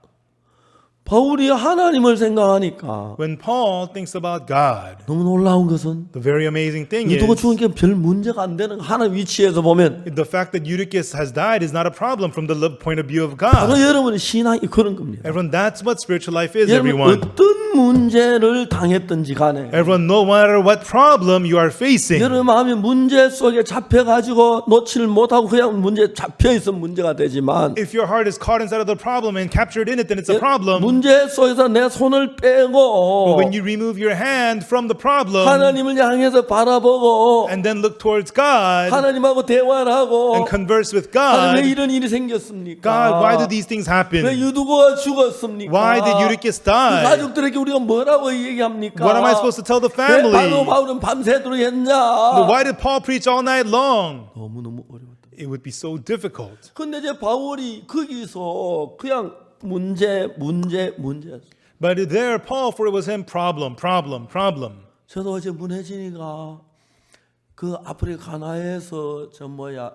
바울이 하나님을 생각하니까 When Paul thinks about God, 너무 놀라운 것은 the very amazing thing 유도가 is 죽은 게 별 문제가 안 되는 하나님 위치에서 보면 the fact that Eutychus has died is not a problem from the point of view of 바로 God. 여러분의 신앙이 그런 겁니다. Everyone, that's what spiritual life is, 여러분 everyone. 어떤 문제를 당했든지 간에 Everyone, no matter what problem you are facing, 여러분 마음이 문제 속에 잡혀가지고 놓지를 못하고 그냥 문제에 잡혀있어 문제가 되지만 if your heart is caught inside of the problem and captured in it, then it's a problem. 문제 속에서 내 손을 But 빼고 when you remove your hand from the problem 하나님을 향해서 바라보고 and then look towards God 하나님하고 대화를 하고 and converse with 하나님 왜 God, 이런 일이 생겼습니까? God, why did these things 왜 happen? 유두고가 죽었습니까? Why did Eutychus 그 die? 가족들에게 우리가 뭐라고 얘기합니까? What am I supposed to tell the 왜 family? 바울은 밤새도록 했냐? Why did Paul preach all night long? 너무너무 어려웠다. It would be so difficult. 근데 이제 바울이 거기서 그냥 문제였어요. But there, Paul, for it was him, problem. 저도 어제 문혜진이가 그 아프리카 가나에서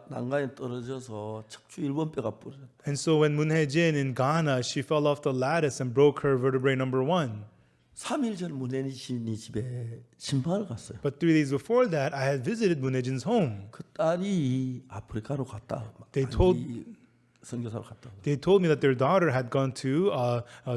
난간에 떨어져서 척추 1번뼈가 부러졌다. And so when Moon Hye-jin in Ghana, she fell off the lattice and broke her vertebrae number 1. 3일 전 문혜진이 집에 신방을 갔어요. But 3 days before that, I had visited Moon Hye-jin's home. 그 딸이 아프리카로 갔다. They told- 선교사로 갔다. They told me that their daughter had gone to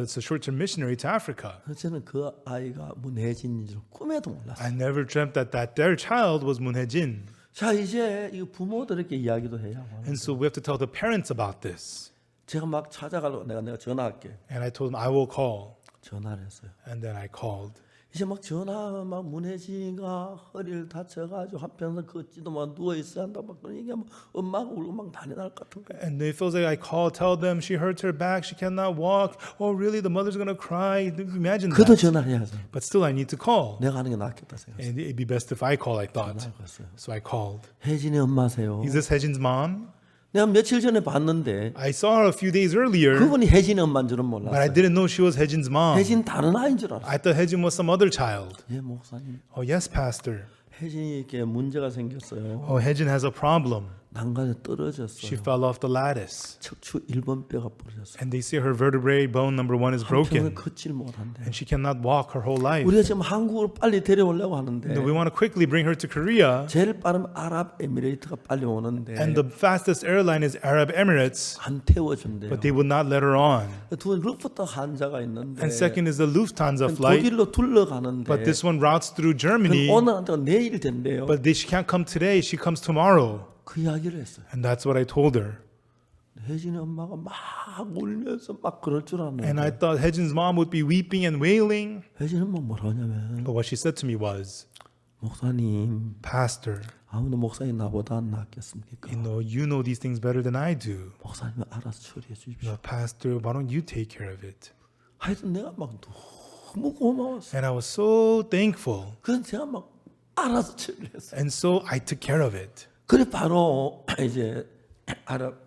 it's a short-term missionary to Africa. 저는 그 아이가 문혜진인 줄 꿈에도 몰랐어요. I never dreamt that their child was Moon Hye-jin. 자, 이제 이 부모들에게 이야기도 해야 하고. And so we have to tell the parents about this. 제가 막 찾아가려고 내가 전화할게. And I told them I will call. 전화를 했어요. And then I called. 이제 막 전화 막 문혜진이가 허리를 다쳐가지고 한편에서 걷지도 막 누워 있어야 한다 막 그런 얘기하면 엄마가 울고 막 난리 날 것 같은 거예요. And it feels like I call, tell them she hurts her back, she cannot walk. Oh, really? The mother's gonna cry. Imagine 그래도 that. 전화를 해야죠. But still, I need to call. 내가 하는 게 낫겠다 생각했어요. And it'd be best if I call, I thought. 전화를 걸었어요. So I called. 혜진이 엄마세요. Is this Hye-jin's mom? 내가 며칠 전에 봤는데 I saw her a few days earlier, 그분이 혜진이 엄마인 줄은 but I 몰랐어요. didn't know she was Hye-jin's mom. 혜진 다른 아이인 줄 알았어요. I thought Hye-jin was some other child. 예, 목사님. Oh, yes, Pastor. 혜진이에게 문제가 생겼어요. Oh, Hye-jin has a problem. 난간에 She 떨어졌어요. fell off the lattice. 척추 1번뼈가 부러졌어요. And they say her vertebrae bone number 1 is 한평생 broken. 걷질 못한대. And she cannot walk her whole life. 우리가 지금 한국으로 빨리 데려오려고 하는데 We want to quickly bring her to Korea. 제일 빠른 아랍에미레이트가 빨리 오는데 And the fastest airline is Arab Emirates. 안 태워준대요. But they would not let her on. 두 루프트 한자가 있는데 And second is the Lufthansa flight. 독일로 둘러가는데 But this one routes through Germany. 오늘 안 되고 내일 된대요. But she can't come today. She comes tomorrow. 그 이야기를 했어요. And that's what I told her. 혜진이 엄마가 막 울면서 막 그럴 줄 And I 알았는데 thought Hye-jin's mom would be weeping and wailing. 혜진이 엄마 뭐라 하냐면 But what she said to me was, 목사님 Pastor, 아무도 목사님 나보다 안 낫겠습니까? you know these things better than I do. 목사님은 알아서 처리해 주십시오. No, Pastor, why don't you take care of it? 하여튼 내가 막 너무 고마웠어요. And I was so thankful. 그래서 제가 막 알아서 처리를 했어요. And so I took care of it. 그래 바로 이제 아랍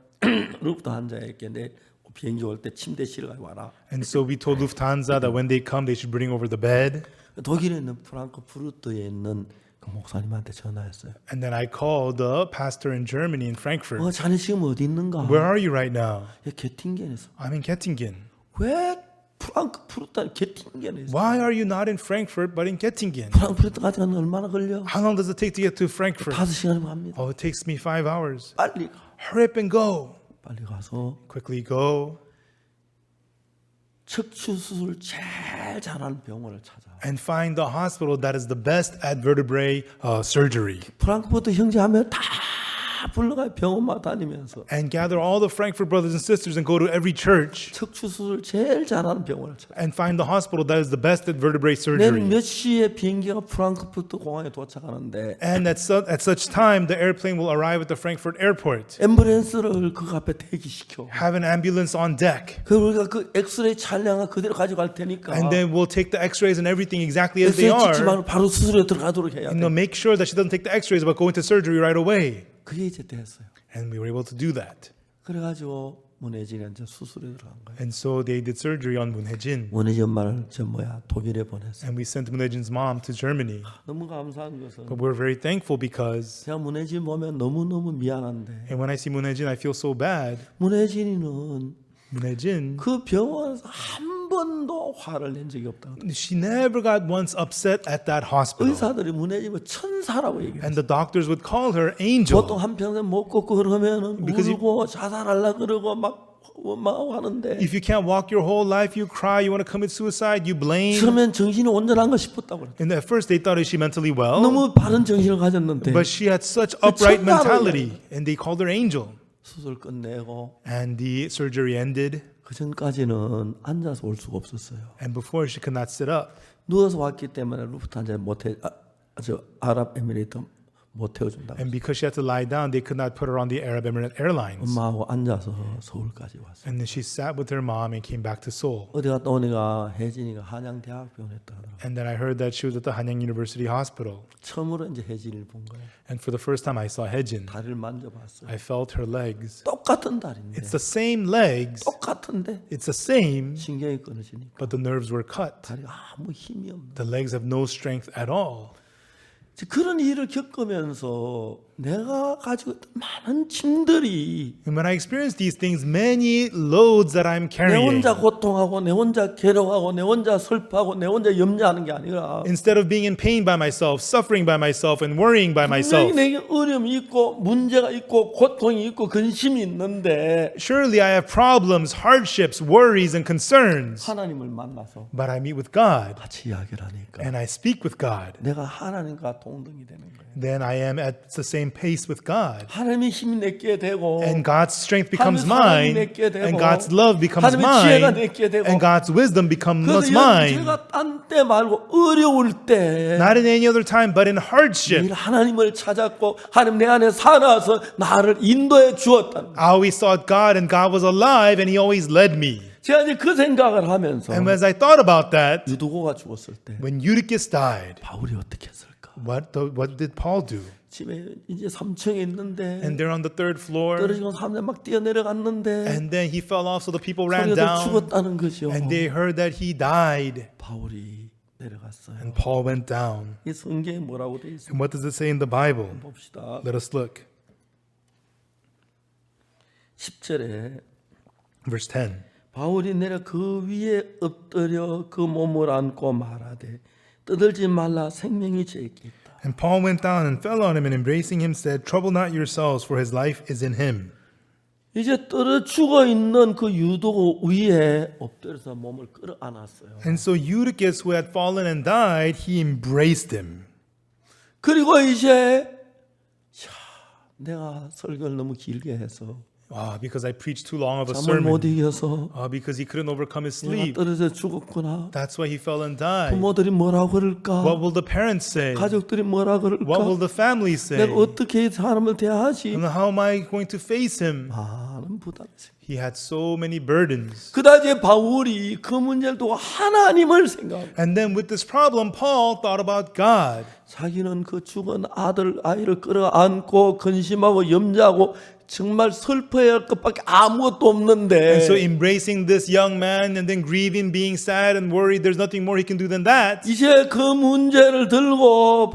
루프트 한자에게 내 비행기 올 때 침대 실어 가지고 와라. And so we told Lufthansa that when they come, they should bring over the bed. 독일에 있는 프랑크푸르트에 있는 그 목사님한테 전화했어요. And then I called the pastor in Germany, in Frankfurt. 자네 지금 어디 있는가? Where are you right now? 게팅겐에서. I'm in Göttingen. 왜 프랑크푸르트 게팅겐에서? Why are you not in Frankfurt but in Göttingen? 프랑크푸르트까지 가면 얼마나 걸려? How long does it take to get to Frankfurt? 5시간이면 갑니다. Oh, it takes me 5 hours. 빨리 가. Hurry up and go. 빨리 가서 Quickly go 척추 수술 제일 잘하는 병원을 찾아. and find the hospital that is the best at vertebrae surgery. 프랑크푸르트 형제하면 다 불러가 병원만 다니면서 And gather all the Frankfurt brothers and sisters and go to every church 척추 수술 제일 잘하는 병원을 찾아. and find the hospital that is the best at vertebrae 내일 surgery. 몇 시에 비행기가 프랑크푸르트 공항에 도착하는데 And at such time, the airplane will arrive at the Frankfurt airport. 앰뷸런스를 그 앞에 대기시켜. Have an ambulance on deck. 그 우리가 그 엑스레이 촬영을 그대로 가져갈 테니까. And then we'll take the x-rays and everything exactly as they 엑스레이 찍지 are. 말고 바로 수술에 들어가도록 해야 And 돼. make sure that she doesn't take the x-rays but go into surgery right away. 그게 이제 됐어요. And we were able to do that. 그래가지고 문혜진이 이제 수술에 들어간 거예요. And so they did surgery on Moon Hye-jin. 문혜진 엄마를 독일에 보냈어요. And we sent Moon Hye-jin's mom to Germany. 너무 감사한 것은 But we're very thankful because, 제가 문혜진 보면 너무너무 미안한데 and when I see Moon Hye-jin, I feel so bad. 문혜진이는 Moon Hye-jin, 그 병원에서 한 번도 화를 낸 적이 없다고. she never got once upset at that hospital. 의사들이 문혜진을 천사라고 얘기해요. And the doctors would call her angel. 보통 한평생 못 걷고 그러면은 Because 울고 자살하려고 그러고 막 원망하고 하는데 If you can't walk your whole life, you cry, you want to commit suicide, you blame. 처음엔 정신이 온전한가 싶었다고 그랬어요. And at first they thought, is she mentally well? 너무 바른 정신을 가졌는데 But she had such upright 천사로 mentality. And they called her angel. 수술 끝내고 And the surgery ended. 그 전까지는 앉아서 올 수가 없었어요. And before she could not sit up. 누워서 왔기 때문에 루프트한자 아랍에미레이트 못 태워준다고. And because she had to lie down, they could not put her on the Arab Emirates Airlines. 엄마하고 앉아서 서울까지 왔어요. And then she sat with her mom and came back to Seoul. 어디 갔다 오니까 혜진이가 한양대학병원에 있다 하더라고요. And then I heard that she was at the Hanyang University Hospital. 처음으로 이제 혜진이를 본 거예요. And for the first time I saw Hye-jin. 다리를 만져봤어요. I felt her legs. 똑같은 다리인데 It's the same legs. 똑같은데 It's the same, 신경이 끊어지니까 but the nerves were cut. 다리가 아무 힘이 없는. The legs have no strength at all. 그런 일을 겪으면서 내가 가지고 있던 많은 짐들이 And when I experience these things, many loads that I'm 내 carrying, 혼자 고통하고 내 혼자 괴로워하고 내 혼자 슬퍼하고 내 혼자 염려하는 게 아니라 instead of being in pain by myself, suffering by myself, and worrying by 분명히 myself, 내게 어려움이 있고 문제가 있고 고통이 있고 근심이 있는데 surely I have problems, hardships, worries, and concerns. 하나님을 만나서 But I meet with God 같이 이야기를 하니까 and I speak with God. 내가 하나님과 동등이 되는 거예요. Then I am at the same pace with God. 하나님의 힘이 내게 되고 And God's strength becomes 하나님의 사랑이 mine, 내게 되고 and God's love becomes 하나님의 지혜가 mine, 내게 되고 and God's wisdom becomes 그래서 mine. 제가 딴 때 말고 어려울 때 Not in any other time, but in 늘 hardship. 하나님을 찾았고 하나님 내 안에 살아서 나를 인도해 주었다는 거예요. I always sought God, and God was alive, and He always led me. 제가 이제 그 생각을 하면서 And as I thought about that, 유두고가 죽었을 때 when Eutychus died, 바울이 어떻게 했을까? what did Paul do? 집에 이제 3층에 있는데 And they're on the third floor, 떨어지고 사람들 막 뛰어내려갔는데 and then he fell off, so the people ran 소리가 down, 죽었다는 거죠. and they heard that he died, 바울이 내려갔어요. and Paul went down. 이 성경에 뭐라고 돼 있어요? And what does it say in the Bible? 봅시다. Let us look. 10절에 Verse 10. 바울이 내려 그 위에 엎드려 그 몸을 안고 말하되 떠들지 말라 생명이 죄에 있다. And Paul went down and fell on him, and embracing him said, Trouble not yourselves, for his life is in him. 이제 떨어 죽어 있는 그 유도 위에 엎드려서 몸을 끌어안았어요. And so Eutychus, who had fallen and died, he embraced him. 그리고 이제 내가 설교를 너무 길게 해서 Because I preached too long of a 잠을 못 sermon. 이겨서 Because he couldn't overcome his 내가 sleep. 떨어져 죽었구나. That's why he fell and died. 부모들이 뭐라 그럴까? What will the parents say? 가족들이 뭐라 What will 그럴까? the family say? 내가 어떻게 사람을 대하지? And how am I going to face him? 많은 부담이 있어요. He had so many burdens. 그다지 바울이 그 문제를 두고 하나님을 생각하고 And then with this problem, Paul thought about God. 자기는 그 죽은 아이를 끌어안고 근심하고 염려하고 정말 슬퍼해야 할 것밖에 아무것도 없는데 And so embracing this young man and then grieving, being sad and worried, there's nothing more he can do than that. 이제 그 문제를 들고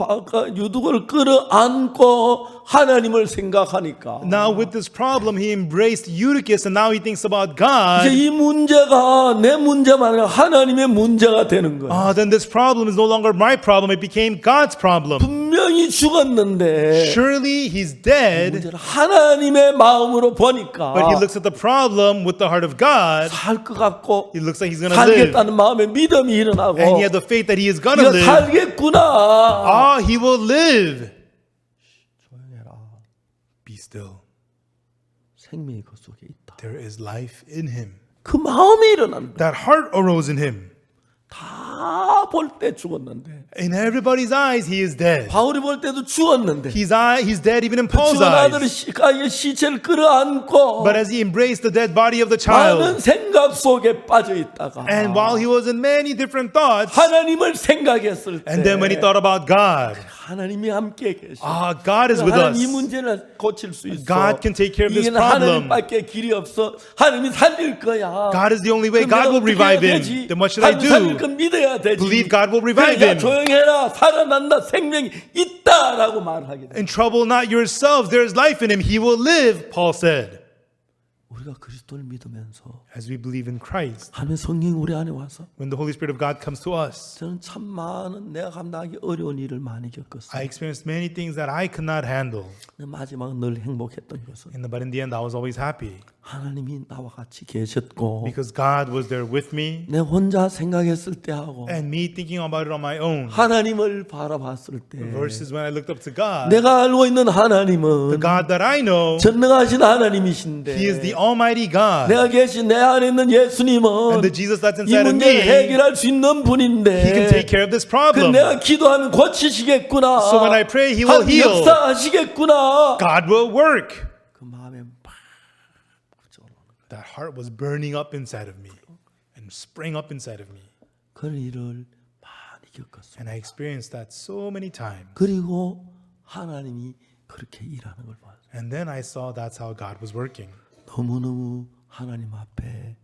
유두를 끌어안고 하나님을 생각하니까 Now with this problem, he embraced Eutychus and now he thinks about God. 이제 이 문제가 내 문제만 아니라 하나님의 문제가 되는 거예요. Then this problem is no longer my problem, it became God's problem. 분명히 죽었는데 Surely he's dead, 문제를 하나님의 마음으로 보니까 but he looks at the problem with the heart of God. 살 것 같고 He looks like he's going to live. 살겠다는 마음에 믿음이 일어나고 And he had the faith that he is going to 이거 live. 살겠구나. He will live. 조용해라. Be still. 생명이 그 속에 있다. There is life in him. 그 마음이 일어나는 거야. That heart arose in him. 다 볼 때 죽었는데 In everybody's eyes, he is dead. 바울이 볼 때도 죽었는데 He's dead even in 그 Paul's 죽은 아들의 eyes. 시체를 끌어안고 But as he embraced the dead body of the 많은 child, 생각 속에 빠져 있다가 and while he was in many different thoughts, 하나님을 생각했을 때 and then when he thought about God, 하나님이 함께 계셔. God is with 하나님 이 us. 문제를 고칠 수 있어. God can take care of this 이게는 problem. 하나님밖에 길이 없어. 하나님이 살릴 거야. God is the only way. 그럼 God 내가 will 어떻게 revive 해야 him. 되지? Then what should I 하나님 살릴 do? 건 믿어야 되지. Believe God will revive 그러니까 him. 조용해라. 살아난다. 생명이 있다라고 말하게 돼. And trouble not yourselves. There is life in him. He will live, Paul said. 우리가 그리스도를 믿으면서 As we believe in Christ, 하나님의 성령이 우리 안에 와서 when the Holy Spirit of God comes to us, 저는 참 많은 내가 감당하기 어려운 일을 많이 겪었어요. I experienced many things that I could not handle. 근데 마지막은 늘 행복했던 것은 But in the end, I was always happy 하나님이 나와 같이 계셨고 because God was there with me, 내 혼자 생각했을 때하고 and me thinking about it on my own 하나님을 바라봤을 때 versus when I looked up to God. 내가 알고 있는 The 하나님은 God that I know, 전능하신 하나님이신데 He is the Almighty God. 내가 계신 내 안에 있는 예수님은 And the Jesus that's 이 inside of 문제를 me, 해결할 수 있는 He can 분인데 take care of this 그 problem. 내가 기도하면 고치시겠구나. So when I pray, He will heal. 역사하시겠구나. God will work. 그 마음에 막 붙어오는 거예요. That heart was burning up inside of me and sprang up inside of me. 그런 일을 많이 겪었어요. And I experienced that so many times. 그리고 하나님이 그렇게 일하는 걸 봤어요. And then I saw that's how God was working. 너무너무 하나님 앞에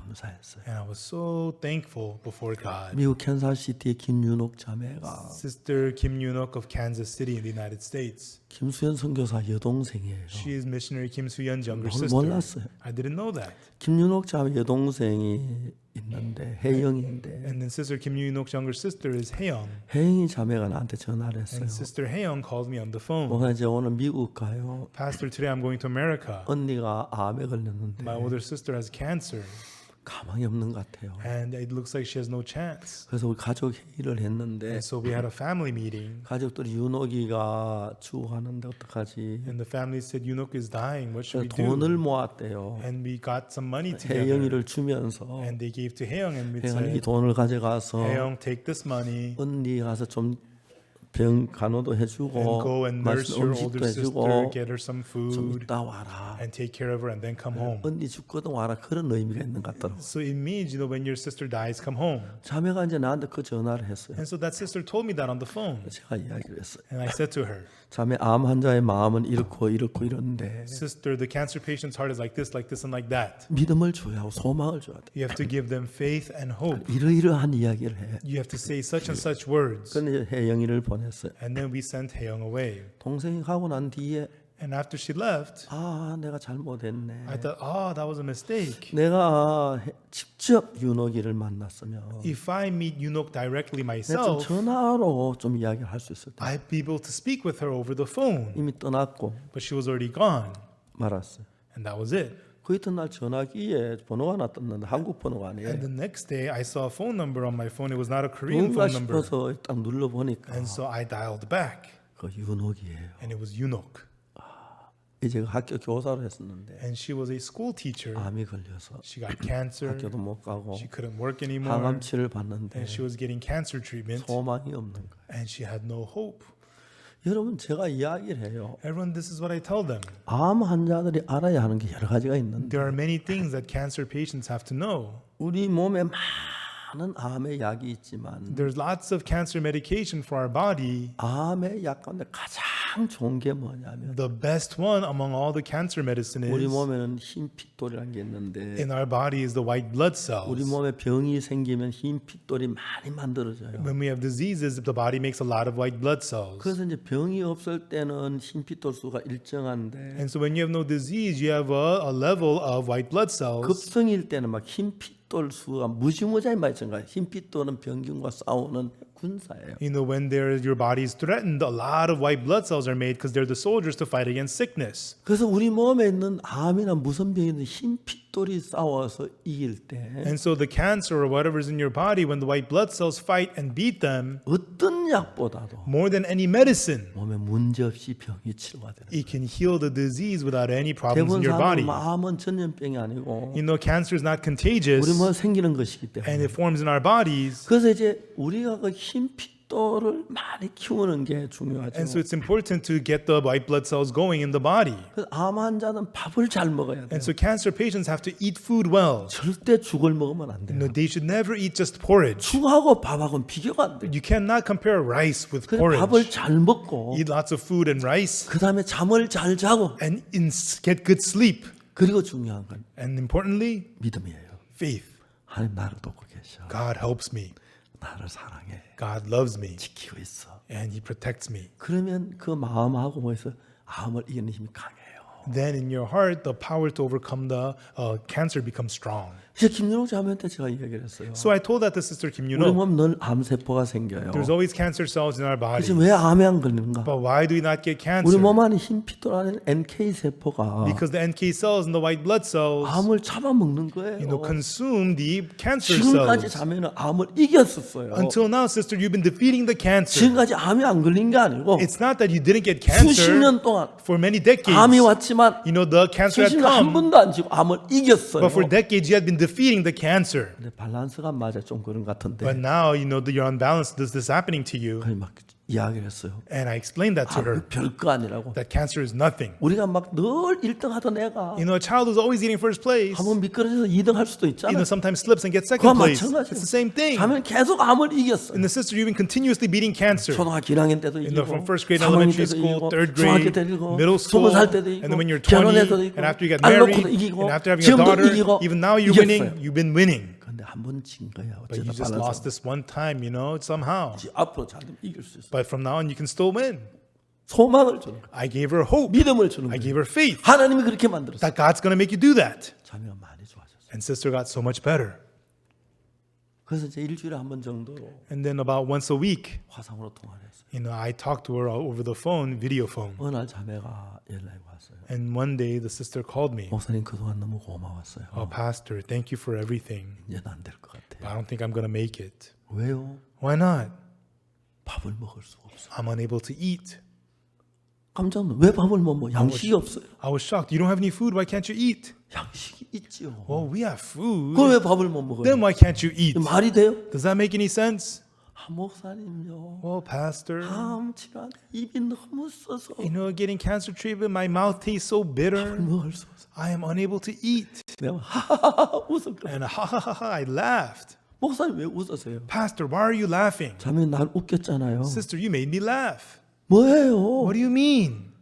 감사했어요. And I was so thankful before God. 미국 캔사시티의 김윤옥 자매가 Sister Kim Yoonok of Kansas City in the United States. 김수현 선교사 여동생이에요. She is missionary Kim Soo-yeon's younger 몰랐어요. sister. I didn't know that. 김윤옥 자매 여동생이 있는데 혜영인데 And then Sister Kim Yoonok's younger sister is Haeyoung. 혜영이 자매가 나한테 전화를 했어요. And Sister Haeyoung called me on the phone. 뭐가 이제 오늘 미국 가요. Pastor, today I'm going to America. 언니가 암에 걸렸는데 My older sister has cancer. 가망이 없는 것 같아요. And it looks like she has no chance. 그래서 우리 가족 회의를 했는데 And so we had a family meeting. 가족들이 윤옥이가 죽어가는데 어떡하지? And the family said, Yoonok is dying. What should we 그래서 돈을 do? 모았대요. And we got some money together. 혜영이를 주면서 And they gave to Haeyoung and we 혜영이 이 said, 돈을 가져가서 Haeyoung, take this money 언니 가서 좀 병 간호도 and 해주고 go and nurse 맛있는 your 음식도 older sister, 해주고 get her some 좀 food, 이따 와라. and take care of her and then come home. 언니 죽거든 와라 그런 의미가 있는 것 같더라고. So it means, when your sister dies, come home. 자매가 이제 나한테 그 전화를 했어요. And so that sister told me that on the phone. 제가 이야기를 했어요. And I said to her, 자매 암 환자의 마음은 이렇고 이런데 Sister, the cancer patient's heart is like this, and like that. 믿음을 줘야 하고 소망을 줘야 돼. You have to give them faith and hope. 이러이러한 이야기를 해. You have to say such and such words. 그런데 혜영이를 보냈어요. And then we sent Haeyoung away. 동생이 가고 난 뒤에 And after she left, 아 내가 잘못했네. I thought, that was a mistake. 내가 직접 윤옥이를 만났으면 If I meet Yoonok directly 내가 좀 myself, 전화로 좀 이야기를 할 수 있을 때 I'd be able to speak with her over the phone. 이미 떠났고 But she was already gone. 말았어요. And that was it. 그 이튿날 전화기에 번호가 하나 떴는데 한국 번호가 And 아니에요. the next day, I saw a phone number on my phone. It was not a Korean 뭔가 phone number. 싶어서 딱 눌러보니까 And so I dialed back. 그 윤옥이에요. And it was Yoonok. 이제 학교 교사를 했었는데 And she was a school teacher. 암이 걸려서 She got cancer. 학교도 못 가고 She couldn't work anymore. 항암치를 받는데 And she was getting cancer treatment. 소망이 없는 거예요. And she had no hope. 여러분 제가 이야기를 해요. Everyone, this is what I tell them. 암 환자들이 알아야 하는 게 여러 가지가 있는데 There are many things that cancer patients have to know. 우리 몸에 많은 암의 약이 있지만 There's lots of cancer medication for our body. 암의 약 가운데 가장 좋은 게 뭐냐면 The best one among all the cancer medicine 우리 is 몸에는 흰 핏돌이라는 게 있는데 in our body is the white blood 우리 cells. 몸에 병이 생기면 흰 핏돌이 많이 만들어져요. When we have diseases, the body makes a lot of white blood cells. 그래서 이제 병이 없을 때는 흰 핏돌 수가 일정한데 And so when you have no disease, you have a level of white blood cells. 급성일 때는 막 흰 핏돌 수가 무지무지하게 많이 증가해요. 흰 핏돌은 병균과 싸우는 군사예요. When your body is threatened, a lot of white blood cells are made because they're the soldiers to fight against sickness. 그래서 우리 몸에 있는 암이나 무슨 병이든 흰 핏돌이 싸워서 이길 때 And so the cancer or whatever's in your body, when the white blood cells fight and beat them, 어떤 약보다도 more than any medicine, 몸에 문제없이 병이 치료가 돼요. it can heal the disease without any problems 대부분 in your body. 사람은 암은 전염병이 아니고 Cancer is not contagious 우리 몸에 생기는 것이기 때문에 and it forms in our bodies. 그래서 이제 우리가 그 흰 핏돌을 많이 키우는 게 중요하죠. And so it's important to get the white blood cells going in the body. 그래서 암 환자는 밥을 잘 먹어야 돼요. And so cancer patients have to eat food well. 절대 죽을 먹으면 안 돼요. They should never eat just porridge. 죽하고 밥하고는 비교가 안 돼요. You cannot compare rice with 그래서 밥을 porridge. 잘 먹고 Eat lots of food and rice 그 다음에 잠을 잘 자고 and get good sleep. 그리고 중요한 건 And importantly, 믿음이에요. faith. 하나님 나를 돕고 계셔. God helps me. 나를 사랑해. God loves me. 지키고 있어. And He protects me. 그러면 그 마음하고 모여서 암을 이기는 힘이 강해요. Then in your heart, the power to overcome the cancer becomes strong. 이제 김윤옥 자매한테 제가 이야기를 했어요. So I told that to Sister Kim 우리 Yoonok. 몸 늘 암세포가 생겨요. There's always cancer cells in our body. 그래서 왜 암에 안 걸리는가? But why do we not get 우리 cancer? 몸 안에 흰 핏돌 안에 NK 세포가 Because the NK cells and the white blood cells, 암을 잡아먹는 거예요. consume the cancer 지금까지 cells. 자매는 암을 이겼었어요. Until now, sister, you've been defeating the cancer. 지금까지 암이 안 걸린 게 아니고 It's not that you didn't get 수십 cancer 년 동안 for many decades. 암이 왔지만 The cancer had 수십 년 한 come, 번도 안 지고 암을 이겼어요. but for decades you had been defeating the cancer. 근데 밸런스가 안 맞아 좀 그런 것 같은데 But now, you're unbalanced. This is happening to you. 그냥 막 이야기를 했어요. And I explained that to her, 별거 아니라고. that cancer is nothing. 우리가 막 늘 1등 하던 애가 You know, a child who's always getting first place, 한번 미끄러져서 2등 할 수도 you 있잖아. know, sometimes slips and gets second 그건 place. 마찬가지예요. It's the same thing. 자면 계속 암을 이겼어요. And the sister, you've been continuously beating cancer. 초등학교 1학년 때도 You know, 이기고, from first grade 3학년 elementary 때도 school, 이기고, third 중학교 grade, 때도 이기고, middle school, 20살 때도 and then when you're 이기고, 결혼해서도 20, 이기고, and after you get 알 married, 놓고도 이기고, and after having a 지금도 daughter, 이기고, even now you're 이겼어요. winning, you've been winning. 근데 한 번 진 거야. But you 어쩌다 just lost 발라서. this one time, you know, somehow. 앞으로 잘 되면 이길 수 있어. But from now on, you can still win. 소망을 주는 거야. I gave her hope. 믿음을 주는 I 거야. gave her faith 하나님이 그렇게 만들었어. that God's going to make you do that. 자매가 많이 좋아졌어. And sister got so much better. 그래서 이제 일주일에 한 번 정도로 And then about once a week, 화상으로 통화를 했어요. you know, I talked to her over the phone, video phone. 어느 날 자매가 연락이 왔어요. And one day the sister called me. 목사님 그동안 너무 고마웠어요. Oh, pastor, thank you for everything. 이제는 안 될 것 But 같아요. I don't think I'm going to make it. 왜요? Why not? 밥을 먹을 수가 없어. I'm unable to eat. 깜짝 놀라. 왜 밥을 못 먹어? 양식이 없어요. I was shocked. You don't have any food. Why can't you eat? 양식이 있지요. Well, we have food. 그럼 왜 밥을 못 먹어요? Then why can't you eat? 말이 돼요? Does that make any sense? 아, 목사님요. Well, pastor, 암 치료하는데 입이 너무 써서 you know, getting cancer treatment, my mouth tastes so bitter. 먹을 수 없어. I am unable to eat. 내가 하하하 웃었거든. And ha ha ha ha, I laughed. 목사님 왜 웃으세요? Pastor, why are you laughing? 자매 날 웃겼잖아요. Sister, you made me laugh. 뭐예요? What do you mean?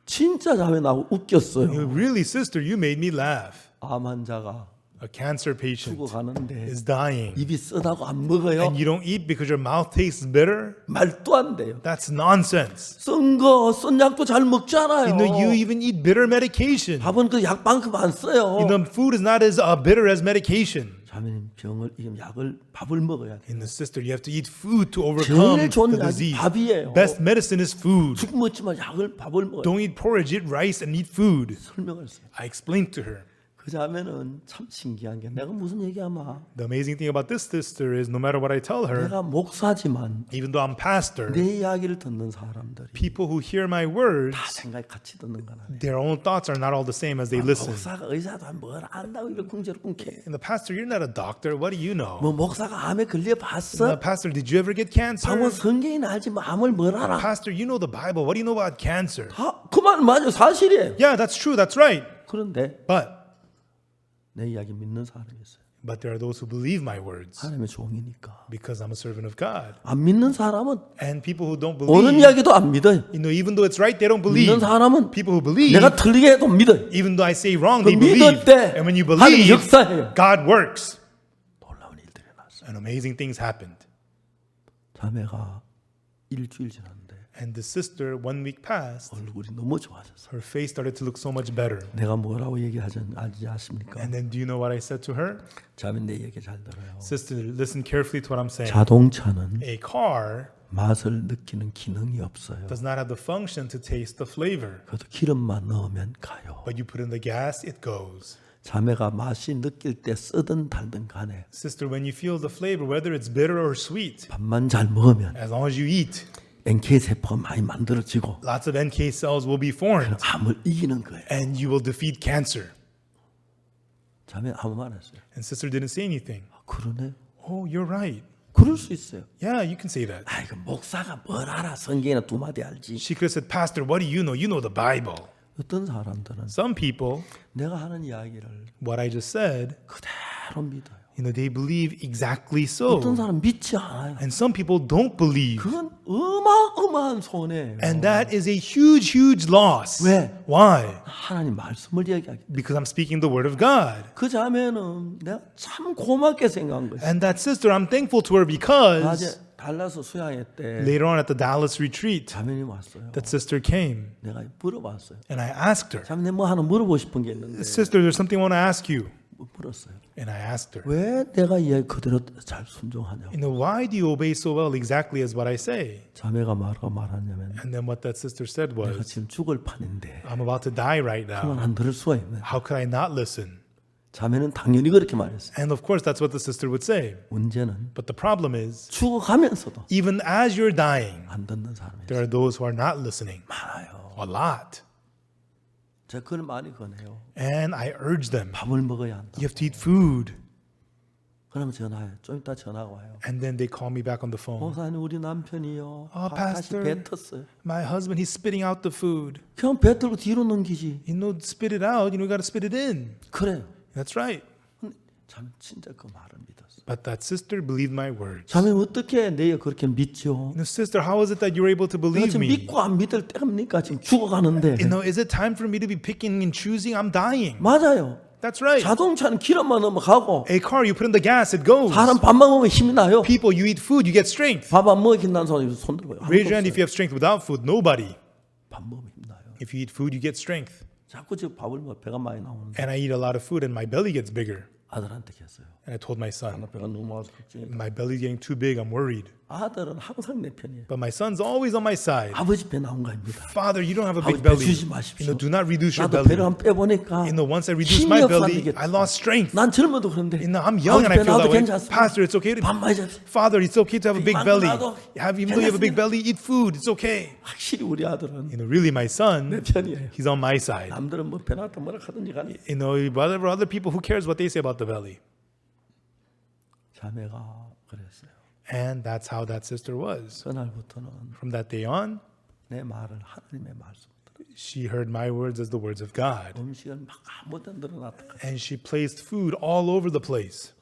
진짜 자매 나 웃겼어요. Really, sister, you made me laugh. 암 환자가 A cancer patient 죽어가는데 is dying. 입이 쓰다고 안 먹어요. And you don't eat because your mouth tastes bitter? 말도 안 돼요. That's nonsense. 쓴 약도 잘 먹잖아요. You know, you even eat bitter medication. 밥은 그 약만큼 안 써요. You know, food is not as bitter as medication. 자매님 병을 이기면 밥을 먹어야 돼. In the sister, you have to eat food to overcome 제일 좋은 the 약이 disease. 밥이에요. Best medicine is food. 죽 먹지만 밥을 먹어요. Don't eat porridge, eat rice and eat food. 설명을 했어요. I explained to her. 그 자매는 참 신기한 게 내가 무슨 얘기하면 The amazing thing about this sister is no matter what I tell her, 내가 목사지만 even though I'm pastor, 내 이야기를 듣는 사람들이 people who hear my words, 다 생각이 같이 듣는 거나 their own thoughts are not all the same as they listen. 목사가 의사도 뭘 안다고 이거 궁제로궁캐. And the pastor, you're not a doctor. What do you know? 뭐 목사가 암에 걸려 봤어? Pastor, did you ever get cancer? 방금 성경이나 알지 뭐 암을 뭘 알아? Pastor, you know the Bible. What do you know about cancer? 그 말 맞아 사실이에요. Yeah, that's true. That's right. 그런데 But 내 이야기 믿는 사람이 있어요. there are those who believe my words 하나님의 종이니까. because I'm a servant of God. 안 믿는 사람은 And people who don't 오는 believe, 이야기도 안 믿어요. you know, even though it's right, they don't believe. 믿는 사람은 People who believe, 내가 틀리게 해도 믿어요. even though I say wrong, 그 they 믿을 believe. 때 And when you 하나님이 believe, 역사해요. God works. 놀라운 일들이 났어요. And amazing things happened. 자매가 일주일 지났는데 And the sister, 1 week passed, 얼굴이 너무 좋아졌어요. her face started to look so much better. 내가 뭐라고 얘기하지 아십니까? And then do you know what I said to her? 자매 내 얘기 잘 들어요. Sister, listen carefully to what I'm saying. 자동차는 A car 맛을 느끼는 기능이 없어요. does not have the function to taste the flavor. 그것도 기름만 넣으면 가요. But you put in the gas, it goes. 자매가 맛이 느낄 때 쓰든 달든 간에 Sister, when you feel the flavor, whether it's bitter or sweet, 밥만 잘 먹으면 as long as you eat, NK 세포가 많이 만들어지고 lots of NK cells will be formed 암을 이기는 거예요. and you will defeat cancer. 자매 아무 말 안 했어요. And sister didn't say anything. 그러네. Oh, you're right. 그럴 수 있어요. Yeah, you can say that. 아이고 목사가 뭘 알아? 성경이나 두 마디 알지. She could have said, Pastor, what do you know? You know the Bible. 어떤 사람들은 Some people, 내가 하는 이야기를 what I just said, 그대로 믿어요. you know, they believe exactly so. 어떤 사람 믿지 않아요. And some people don't believe. 그건 어마어마한 손해예요. And that is a huge, huge loss. 왜? Why? 하나님 말씀을 이야기하기. Because I'm speaking the word of God. 그 자매는 내가 참 고맙게 생각한 거예요. And that sister, I'm thankful to her because 낮에 달라서 수양회 때 later on at the Dallas retreat, 자매님 왔어요. that sister came. 내가 물어봤어요. And I asked her, 자매님 뭐 하나 물어보고 싶은 게 있는데 Sister, there's something I want to ask you. 물었어요. And I asked her, 왜 내가 이야기 그대로 잘 순종하냐고. you know, why do you obey so well exactly as what I say? 자매가 말하냐면 And then what that sister said 내가 was, 지금 죽을 판인데 I'm about to die right 그만 now. 안 들을 수가 있네. How could I not listen? 자매는 당연히 그렇게 말했어요. And of course, that's what the sister would say. 문제는 But the problem is, 죽어가면서도 even as you're dying, 안 듣는 사람이 there are those who are not listening. 많아요. A lot. 제가 그걸 많이 권해요. And I urge them, 밥을 먹어야 한다. you have to eat food. 그러면 전화해. 좀 이따 전화가 와요. And then they call me back on the phone. 목사님 우리 남편이요. 다시 pastor. 뱉었어요. My husband, he's spitting out the food. 그냥 뱉들고 뒤로 넘기지. Spit it out. We got to spit it in. 그래요. That's right. 참 진짜 그 말을 믿었어. But that sister believed my words. 자매 어떻게 내가 그렇게 믿죠? Sister, how is it that you're able to 내가 believe 지금 me? 믿고 안 믿을 때입니까? 지금 죽어가는데. Is it time for me to be picking and choosing? I'm dying. 맞아요. That's right. 자동차는 기름만 넣으면 가고 A car, you put in the gas, it goes. 사람 밥만 먹으면 힘이 나요. People, you eat food, you get strength. 밥 안 먹인다는 사람이 손 들어요. Raise your hand if you have strength without food. Nobody. 밥 먹으면 힘나요. If you eat food, you get strength. 자꾸 지금 밥을 먹어 배가 많이 나오는데 And I eat a lot of food and my belly gets bigger. 아들한테 했어요. And I told my son, 배가 너무 많아서 걱정해. my belly's getting too big, I'm worried. 아들은 항상 내 편이에요. But my son's always on my side. 아버지 배 나온 거 아닙니다. Father, you don't have a big 아버지 배 belly. 주지 마십시오. Do not reduce your 나도 belly. 배를 한 빼보니까 Once I reduced 힘이 my 없어 안 belly, 되겠다. I lost strength. 난 젊어도 그런데 I'm young and I 아버지 배 feel 나도 that way. 괜찮습니다. Pastor, it's okay to 밥 많이 잡시. Father, it's okay to have a big 이만큼 belly. 나도 Even though you have a big 괜찮습니다. belly, eat food. It's okay. 확실히 우리 아들은 Really, my son, 내 편이에요. he's on my side. 남들은 뭐 배 나왔다 뭐라 하든지 간에 Whatever other people, who cares what they say about the belly? 자매가 그랬어요. And that's how that sister was. 그날부터는 From that day on, 내 말을 하나님의 말씀 들어. she heard my words as the words of God. 음식을 막 아무 데나 늘어놨다. And she placed food all over the place.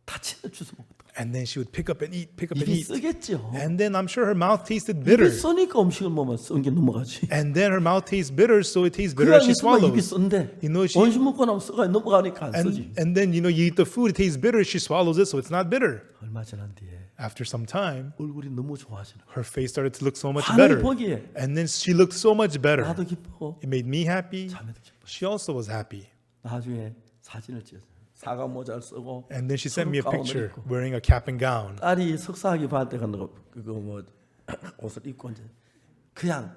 다치는 주워 먹었다. And then she would pick up and eat, pick up and 입이 eat. 쓰겠죠. And then I'm sure her mouth tasted 입이 bitter. 쓰니까 음식을 먹으면 쓴 게 넘어가지. And then her mouth tastes bitter, so it tastes bitter 그냥 as she 있으면 입이 swallows. 쓴데 she- 음식 먹고 나면 쓰가 넘어가니까 안 쓰지. And then, you eat the food, it tastes bitter, she swallows it, so it's not bitter. 얼마 지난 뒤에 After some time, 얼굴이 너무 좋아지는 거야. her face started to look so much 하늘 better. 보기에 And then she looked so much better. 나도 기쁘고 It made me happy. 자매도 기뻐. She also was happy. 나중에 사진을 찍었어요. 사과 모자를 쓰고 And then she sent me a 가운을 picture 입고. wearing a cap and gown. 딸이 석사학위 받을 때 그거 뭐 옷을 입고 이제 그냥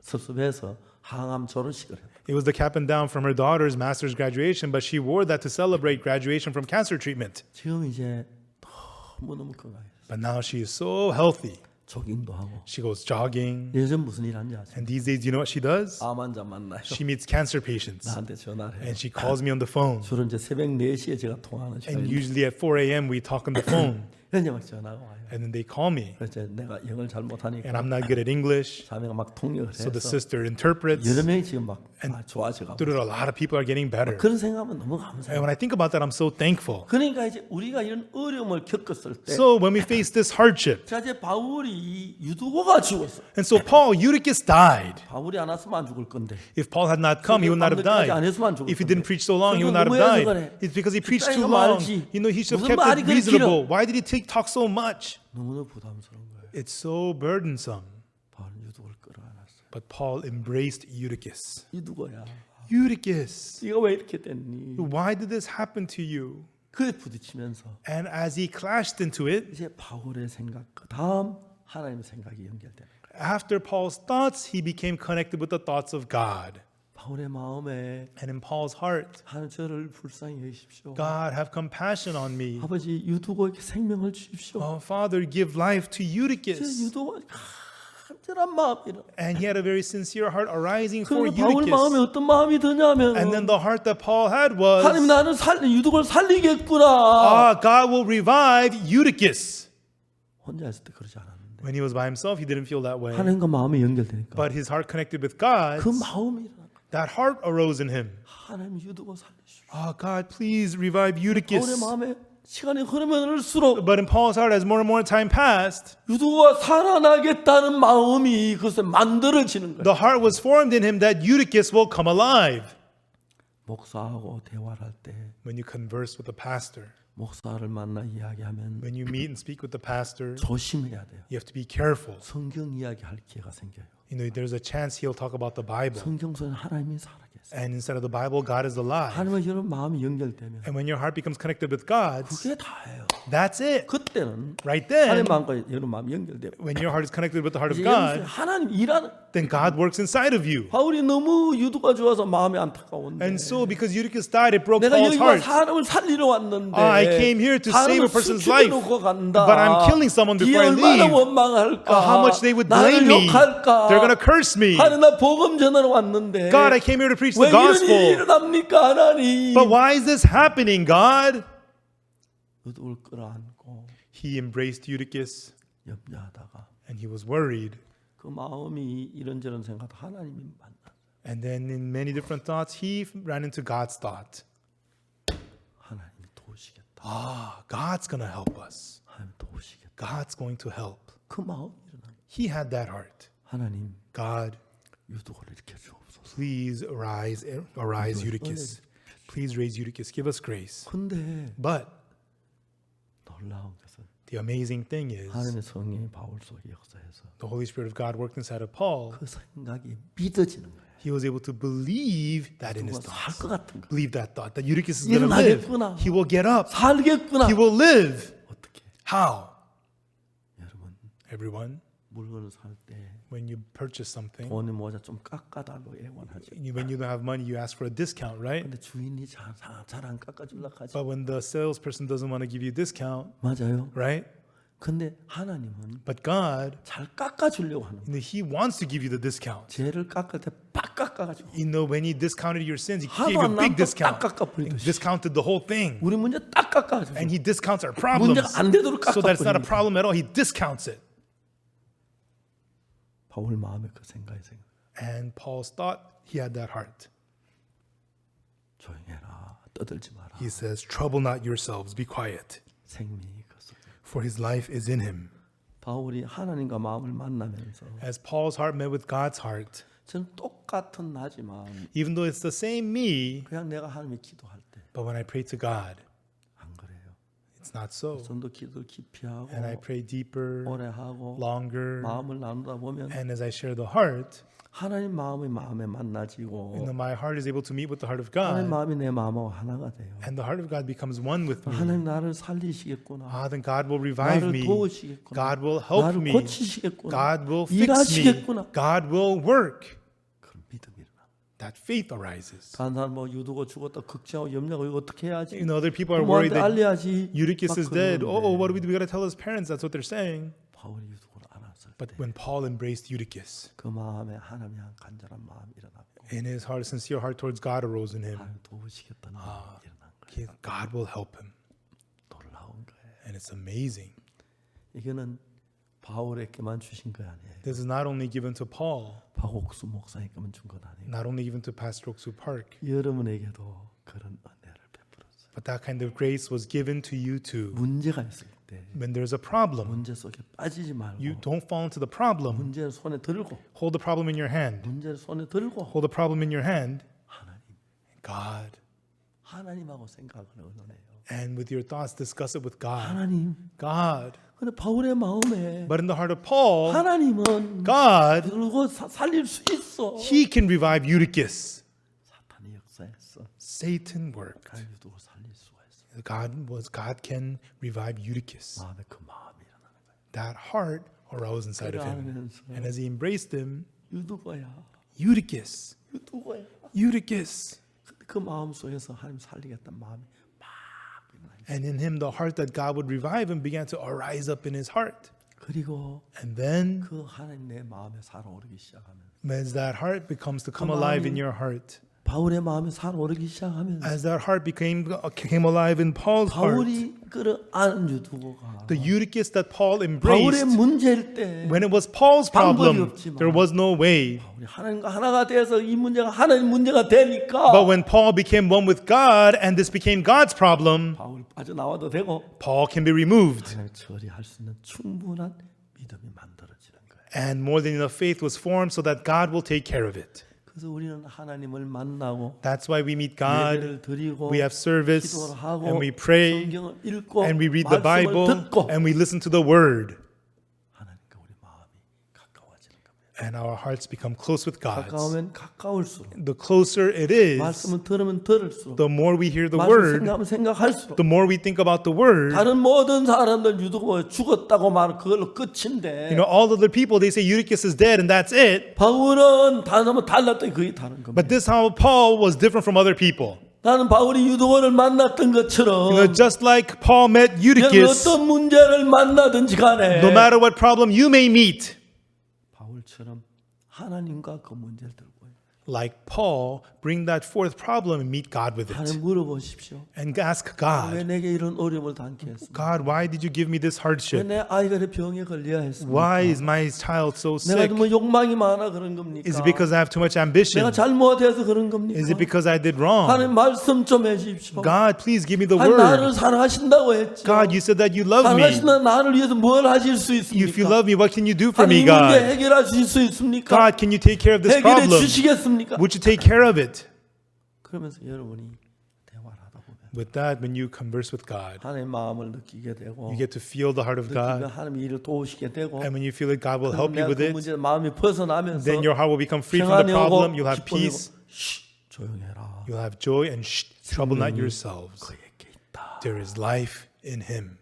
섭섭해서 항암 졸업식을 했다. It was the cap and gown from her daughter's master's graduation, but she wore that to celebrate graduation from cancer treatment. 지금 이제 너무 건강해요. But now she is so healthy. 조깅도 하고. She goes jogging. 예전 무슨 일 하는지 아세요? And these days, you know what she does? 암 환자 만나요. She meets cancer patients. 나한테 전화를 해요. And she calls me on the phone. 주로 이제 새벽 4시에 제가 통화하는 And 시간인데 usually at 4 a.m. we talk on the phone. 현재 막 전화가 와요. And then they call me. 그래서 내가 영어를 잘 못하니까 And I'm not good at English. 자매가 막 통역을 So the 해서 sister interprets. 여러 명이 지금 막 좋아져가고 Through it, a lot of people are getting better. 그런 생각하면 너무 감사해요. And when I think about that, I'm so thankful. 그러니까 이제 우리가 이런 어려움을 겪었을 때 So when we face this hardship, 자 이제 바울이 이 유두고가 죽었어. and so Paul, Eutychus died. 바울이 안 왔으면 안 죽을 건데. If Paul had not come, he would not have died. If he didn't preach so long, he would not have died. It's because he preached too long. He should have kept it reasonable. Why did he talk so much? 너무너무 부담스러운 거예요. It's so burdensome. 바울은 유두고를 끌어안았어요. But Paul embraced Eutychus. 유두고야. Eutychus, 네가 왜 이렇게 됐니? why did this happen to you? 그에 부딪히면서 And as he clashed into it, 이제 바울의 생각 그 다음 하나님의 생각이 연결되는 거예요. after Paul's thoughts, he became connected with the thoughts of God. 바울의 마음에 And in Paul's heart, 하나님 저를 불쌍히 여기십시오. God, have compassion on me. 아버지 유두고에게 생명을 주십시오. Oh, Father, give life to 제 Eutychus. 유두고 간절한 마음이라. And he had a very sincere heart arising for 그런데 바울 마음에 Eutychus. 어떤 마음이 드냐면 And then the heart that Paul had 하나님 was, 나는 유두고를 살리겠구나. God will revive Eutychus. 혼자 있을 때 그러지 않았는데 When he was by himself, he didn't feel that way. 하나님과 마음이 연결되니까 But his heart connected with God, 그 마음이 일어나. that heart arose in him. 하나님 유두고 살리십시오. God, please revive 바울의 Eutychus. 마음에 시간이 흐르면 흐를수록 But in Paul's heart, as more and more time passed, 유두가 살아나겠다는 마음이 그것에 만들어지는 거예요. the heart was formed in him that Eutychus will come alive. 목사하고 대화를 할 때 When you converse with the pastor, 목사를 만나 이야기하면 when you meet and speak with the pastor, 조심해야 돼요. you have to be careful. 성경 이야기할 기회가 생겨요. There's a chance he'll talk about the Bible. 성경 속에 하나님이 살아계세요. And instead of the Bible, God is alive. 하나님과 여러분 마음이 연결되면 And when your heart becomes connected with God's, 그게 다예요. that's it. 그때는 Right 하나님 then, 마음과 여러분 마음이 연결되고 when your heart is connected with the heart of 이제 여러분 God, 하나님 일하는 then God works inside of you. 바울이 너무 유두가 좋아서 마음이 안타까운데 And so, because Eutychus died, it broke 내가 Paul's 여기가 heart. 사람을 살리러 왔는데 I came here to save a person's life, 놓고 간다. but I'm killing someone before I 얼마나 leave. 원망할까? How much they would 나를 blame me. 욕할까? They're going to curse me. 하나님 나 복음 전하러 왔는데 God, I came here to preach 왜 the 이런 일이 gospel. 일어납니까 하나님? But why is this happening, God? 유독을 끌어안고 He embraced Eutychus 염려하다가 and he was worried. 그 마음이 이런저런 생각 하나님이 만나. And then in many different thoughts, he ran into God's thought. 하나님이 도우시겠다. God's going to help us. 하나님 도우시겠다. God's going to help. 그 마음이 일어나. He had that heart. 하나님 God, 유독을 일으켜 주옵소서. please arise Eutychus. Please raise Eutychus. Give us grace. 근데 But 놀라운 것은 the amazing thing is, 하나님의 성령이 바울 속에 역사해서 the Holy Spirit of God worked inside of Paul. 그 생각이 믿어지는 거예요. He was able to believe that in his 누가 thoughts. 살것 같은 거. Believe that thought, that Eutychus is going to live. 일어나겠구나. He will get up. 살겠구나. He will live. 어떻게? How? 여러분 Everyone, 물건을 살 때 when you purchase something, 돈이 모자 좀 깎아달라고 애원하죠. when you don't have money, you ask for a discount, right? 근데 주인이 잘안 깎아주려고 하죠. But when the salesperson doesn't want to give you a discount, 맞아요. right? 근데 하나님은 But God, 잘 깎아주려고 하는 거예요. He wants to give you the discount. 죄를 깎을 때 빡 깎아가지고 You know, when He discounted your sins, He 하도 gave you 안 a big 남고 딱 discount. 깎아버리듯이 Discounted the whole thing. 우리 문제 딱 깎아가지고 And He discounts our problems 문제가 안 되도록 so that it's not a 깎아버리니까 problem at all. He discounts it. 바울 마음에 그 생각이 생겨. And Paul's thought, he had that heart. 조용해라, 떠들지 마라. He says, trouble not yourselves, be quiet, 생명이 그 속에. for his life is in him. 바울이 하나님과 마음을 만나면서 As Paul's heart met with God's heart, 저는 똑같은 나지만 even though it's the same me, 그냥 내가 하나님께 기도할 때 안 but when I pray to God, 그래요. it's not so. 좀 더 기도를 깊이 하고 And I pray deeper, 오래 하고 longer, 마음을 나누다 보면 and as I share the heart, 하나님 마음이 마음에 만나지고 and then my heart is able to meet with the heart of 하나님 God, 마음이 내 마음하고 하나가 돼요. and the heart of God becomes one with me. 하나님 나를 살리시겠구나. Then God will revive 나를 me. 도우시겠구나. God will help 나를 me. 고치시겠구나. God will fix me. 일하시겠구나. God will work. 그런 믿음이 일어나. That faith arises. 다른 사람 뭐 유두고 죽었다 걱정하고 염려하고 이거 어떻게 해야지? You know, other people are worried 부모한테 that 알려야지. Eutychus is 막 dead. 그러는데 Oh, what do we do? We got to tell his parents. That's what they're saying. 바울이 유두고를 안았을 But 때 when Paul embraced Eutychus, 그 마음에 하나님 향한 간절한 마음이 일어났고 in his heart, a sincere heart towards God arose in him. 하나님 도우시겠다는 마음이 일어난 거예요. God will help him. 놀라운 거예요. And it's amazing. 이거는 바울에게만 주신 거 아니에요. This is not only given to Paul, 박옥수 목사님께만 준 건 아니에요. not only given to Pastor Oksu Park, 여러분에게도 그런 은혜를 베풀었어요. but that kind of grace was given to you too. 문제가 있을 때 When there's a problem, 문제 속에 빠지지 말고 you don't fall into the problem. 문제를 손에 들고 Hold the problem in your hand. 문제를 손에 들고 Hold the problem in your hand. 하나님 God. 하나님하고 생각을 의논해요. And with your thoughts, discuss it with God. 하나님. God. 근데 바울의 마음에 But in the heart of Paul, 하나님은 God, 들고 살릴 수 있어. He can revive Eutychus. 사탄이 역사했어. Satan worked. 가유도 살릴 수가 있어. God can revive Eutychus. 마음에 그 마음이 일어나는 거야. That heart arose inside of him. 그러면서 And as he embraced him, 유두고야. Eutychus, 유두고야. Eutychus. 그 마음 속에서 하나님 살리겠다는 마음이 막 일어나요. And in him, the heart that God would revive him began to arise up in his heart. 그리고 And then, 그 하나님 내 마음에 살아오르기 시작하면 as that heart becomes to come alive in your heart, 바울의 마음에 살아오르기 시작하면 as that heart came alive in Paul's heart, 바울이 끌어안은 유두고가 the Eutychus that Paul 바울의 embraced, 문제일 때 when it was Paul's problem, 없지만 there was no way. 우리 하나님과 하나가 돼서 이 문제가 하나님 문제가 되니까 But when Paul became one with God and this became God's problem, 바울 빠져나와도 되고 Paul can be removed. 하나님 처리할 수 있는 충분한 믿음이 만들어지는 거예요. And more than enough faith was formed so that God will take care of it. 그래서 우리는 하나님을 만나고 That's why we meet God, 예배를 드리고 we have service, 기도를 하고 and we pray, 성경을 읽고 and we read the 말씀을 Bible, 듣고 and we listen to the Word. 하나님과 우리 마음이 가까워지는 겁니다. And our hearts become close with God's. 가까우면 가까울수록 The closer it is, 말씀을 들으면 들을수록 the more we hear the 말씀 Word, 생각하면 생각할수록 the more we think about the Word. 다른 모든 사람들 유두고 죽었다고 말은 그걸로 끝인데 You know, all other people, they say Eutychus is dead and that's it. 바울은 다르면 달랐더니 그게 다른 겁니다. But this how Paul was different from other people. 나는 바울이 유두고를 만났던 것처럼 Just like Paul met 여러분 Eutychus, 어떤 문제를 만나든지 간에 no matter what problem you may meet, 바울처럼 하나님과 그 문제를 들고 like Paul, bring that fourth problem and meet God with it. 하나님 물어보십시오. And ask 왜 God, 내게 이런 어려움을 당케 했습니까? God, why did you give me this 왜 hardship? 내 아이가 이렇게 병에 걸려야 했습니까? Why is my child so 내가 sick? 뭐 욕망이 많아 그런 겁니까? Is it because I have too much ambition? 내가 잘못해서 그런 겁니까? Is it because I did wrong? 하나님 말씀 좀 해주십시오. God, please give me the 하나님 나를 word. 사랑하신다고 했죠. God, you said that you love me. 사랑하신다 나를 위해서 뭘 하실 수 If you 있습니까? love me, what can you do for 하나님 me, 이 문제 God? 해결해 주실 수 있습니까? God, can you take care of this 해결해 problem? 주시겠습니까? Would you take care of it? 그러면서 여러분이 대화를 하다 보면 With that, when you converse with God, 하나님의 마음을 느끼게 되고 you get to feel the heart of 느끼면 God. 하나님 일을 도우시게 되고 And when you feel that God will help 내가 you with 그 it, 문제 마음이 벗어나면서 then your heart will become free from the 평안이 오고 problem. You'll have 기쁨이 peace. 오고 조용해라. You'll have joy and trouble not yourselves. 그에게 있다. There is life in him.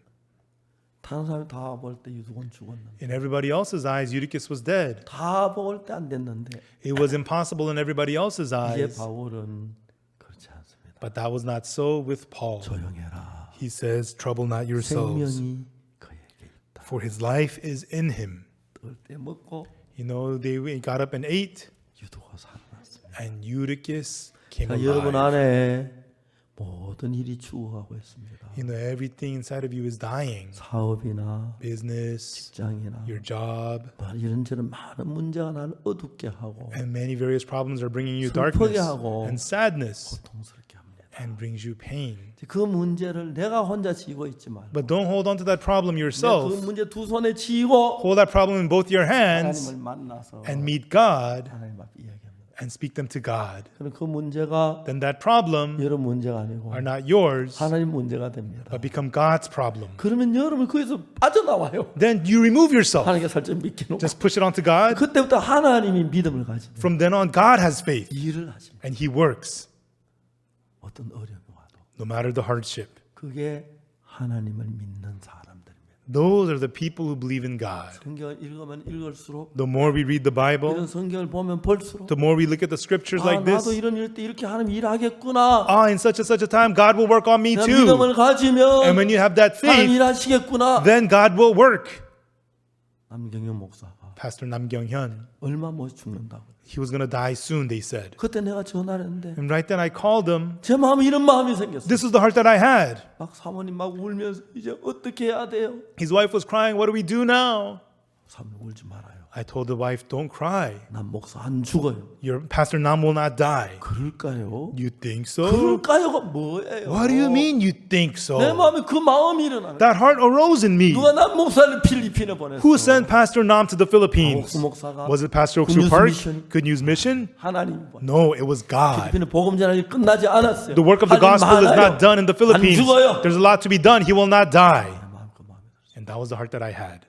다른 사람이 다 볼 때 유두곤 죽었는데 In everybody else's eyes, Eutychus was dead. 다 볼 때 안 됐는데 It was impossible in everybody else's 이제 eyes. 바울은 그렇지 않습니다. But that was not so with Paul. 조용해라. He says, trouble not yourselves, 생명이 그에게 있다. for his life is in him. 뜰 때 먹고 You know, they got up and ate, 유두가 살아났습니다. and Eutychus came 자, 여러분 alive. 안에 모든 일이 죽어가고 있습니다. You know, everything inside of you is dying. 사업이나 Business, 직장이나 your job, 뭐 이런저런 많은 문제가 나를 어둡게 하고 and many various problems are bringing you 슬프게 darkness 하고 and sadness 고통스럽게 합니다. and brings you pain. 그 문제를 내가 혼자 지고 있지 말고 But don't hold on to that problem 내가 그 yourself. 문제 두 손에 쥐고 Hold that problem in both your hands 하나님을 만나서 and meet God 하나님 앞에 이야기합니다. and speak them to God. 그럼 그 문제가 Then that problem 여러분 문제가 아니고 are not yours, 하나님 문제가 됩니다. but become God's problem. 그러면 여러분 거기서 빠져나와요. Then you remove yourself. 하나님께 살짝 믿기놓고 Just push it onto God. 그때부터 하나님이 믿음을 가지고 From then on, God has faith 일을 하십니다. and He works 어떤 어려움이 와도 no matter the hardship. 그게 하나님을 믿는 사람들입니다. Those are the people who believe in God. 성경을 읽으면 읽을수록 The more we read the Bible, 이런 성경을 보면 볼수록 the more we look at the scriptures 아, like 나도 this. 이런 일 때 이렇게 하나님 일하겠구나. In such and such a time, God will work on me 내가 too. 믿음을 가지면 And when you have that 하나님 faith, 일하시겠구나. then God will work. 남경영 목사가 Pastor Nam Kyung-hyun, 얼마 못 죽는다고. he was going to die soon, they said. 그때 내가 전화를 했는데 And right then I called him. 제 마음에 이런 마음이 생겼어요. This is the heart that I had. 막 사모님 막 울면서 이제 어떻게 해야 돼요? His wife was crying, what do we do now? 사모님 울지 말아요. I told the wife, don't cry. 난 목사 안 죽어요. Your Pastor Nam will not die. 그럴까요? You think so? 그럴까요가 뭐예요? What do you mean you think so? 내 마음에 그 마음이 일어나는 거예요. That heart arose in me. 누가 난 목사를 필리핀에 보냈어? Who sent Pastor Nam to the Philippines? 옥수 목사가 Was it Pastor Good Oksu News Park? Mission. Good News Mission? 하나님이 보냈어. No, it was God. 필리핀에 복음 전하기 끝나지 않았어요. The work of the 할 일 gospel is 많아요. not done in the Philippines. 안 죽어요. There's a lot to be done. He will not die. 내 마음 그 마음에 들었어요. And that was the heart that I had.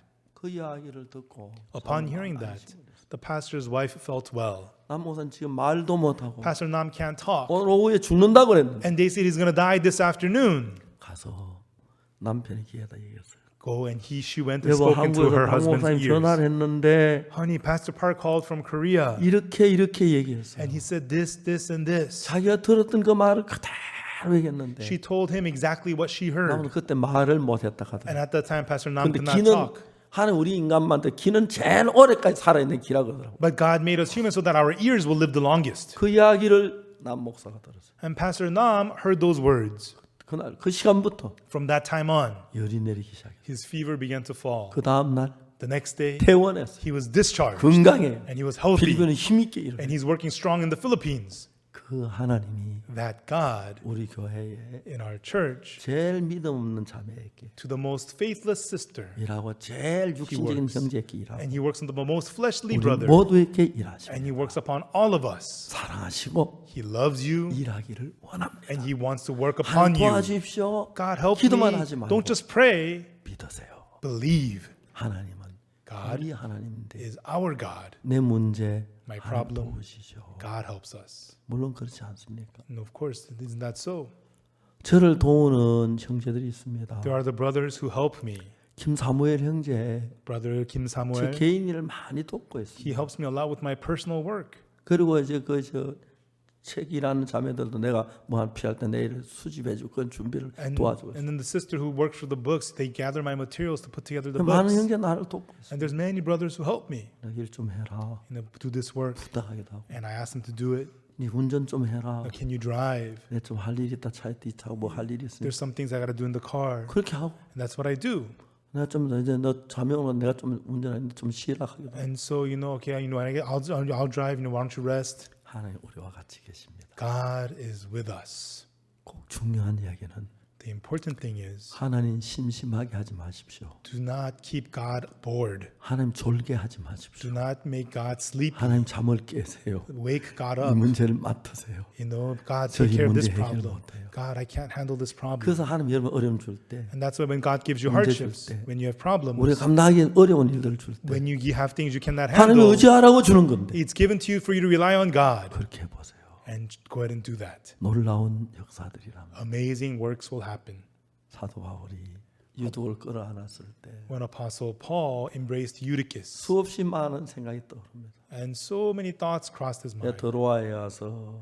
그 이야기를 듣고 Upon hearing that, the pastor's wife felt well. 남 목사는 지금 말도 못하고 Pastor Nam can't talk. 오늘 오후에 죽는다고 그랬는데 And they said he's going to die this afternoon. 가서 남편의 귀에다 얘기했어요. Go and she went and 여보 spoke into her 한국에서 박 husband's 목사님 전화를 ears. 했는데 Honey, Pastor Park called from Korea. 이렇게 얘기했어요. And he said this, and this. 자기가 들었던 그 말을 그대로 얘기했는데 She told him exactly what she 나는 heard. 그때 말을 못했다 And 하더라고요. at that time, Pastor Nam 근데 could not 기는 talk. 하는 우리 인간만데 기는 제일 오래까지 살아있는 기라고 하더라고요. But God made us human so that our ears will live the longest. 그 이야기를 남 목사가 들었어요. And Pastor Nam heard those words. 그날 그 시간부터 From that time on, 열이 내리기 시작했어요. his fever began to fall. 그 다음 날 The next day, 퇴원했어요. he was discharged. 건강해요. And he was healthy. 필리핀은 힘있게 일어나요. And he's working strong in the Philippines. 그 하나님이 That God 우리 교회에 in our church, 제일 믿음 없는 자매에게 to the most faithless sister, 일하고 제일 육신적인 works. 형제에게 일하고 and he works on the most fleshly 우리 brother, 모두에게 일하시고 and he works upon all of us. 사랑하시고 He loves you, 일하기를 원합니다. and he wants to work 하나님 upon you. 도와주십시오. God help me. 기도만 하지 말고 Don't just pray, 믿으세요. believe. 하나님은 God 우리 하나님인데 is our God. 내 문제 My 하나님 problem. 도우시죠. God helps us. 물론 그렇지 않습니까? And of course, isn't that so? 저를 도우는 형제들이 있습니다. There are the brothers who help me. 김사무엘 형제 Brother Kim 제 Samuel, 개인 일을 많이 돕고 he 있습니다. helps me a lot with my personal work. 그리고 이제 책이라는 자매들도 내가 뭐 한 필요할 때 내일 수집해주고 그건 준비를 도와주고 있어요. And then the sister who works for the books, they gather my materials to put together the 많은 books. 형제 나를 돕고 있어요. And there's many brothers who help me, 일 좀 해라. do this work. 부탁하기도 하고. And I ask them to do it. 네 운전 좀 해라. Can you drive? 내 좀 할 일 있다 차에 뒤차고 뭐 할 일이 있으니까 There's some things I got to do in the car. 그렇게 하고. And that's what I do. 내가 좀 이제 너 자매 오면 내가 좀 운전하는데 좀 쉬라 하기도 하고. And so, okay, when I get, I'll drive, why don't you rest? 하나님 우리와 같이 계십니다. God is with us. 꼭 중요한 이야기는 The important thing is, 하나님 심심하게 하지 마십시오. do not keep God bored. 하나님 졸게 하지 Do 마십시오. not make God sleepy. 하나님 잠을 깨세요. Wake God 이 up. 문제를 맡으세요. God, 저희 take care of this 문제 해결 problem. 못해요. God, I can't handle this problem. 그래서 하나님 여러분 어려움 줄 때, And that's why when God gives you 문제 hardships, 줄 때, when you have problems, 우리가 감당하기 어려운 일들을 줄 때, when you have things you cannot 하나님 handle, 의지하라고 주는 건데 it's given to you for you to rely on God. 그렇게 해보세요. And go ahead and do that. 놀라운 역사들이랍니다. Amazing works will happen. 사도 바울이 유독을 끌어안았을 때 When Apostle Paul embraced Eutychus, 수없이 많은 생각이 떠오릅니다. and so many thoughts crossed his 내가 mind. 드로아에 와서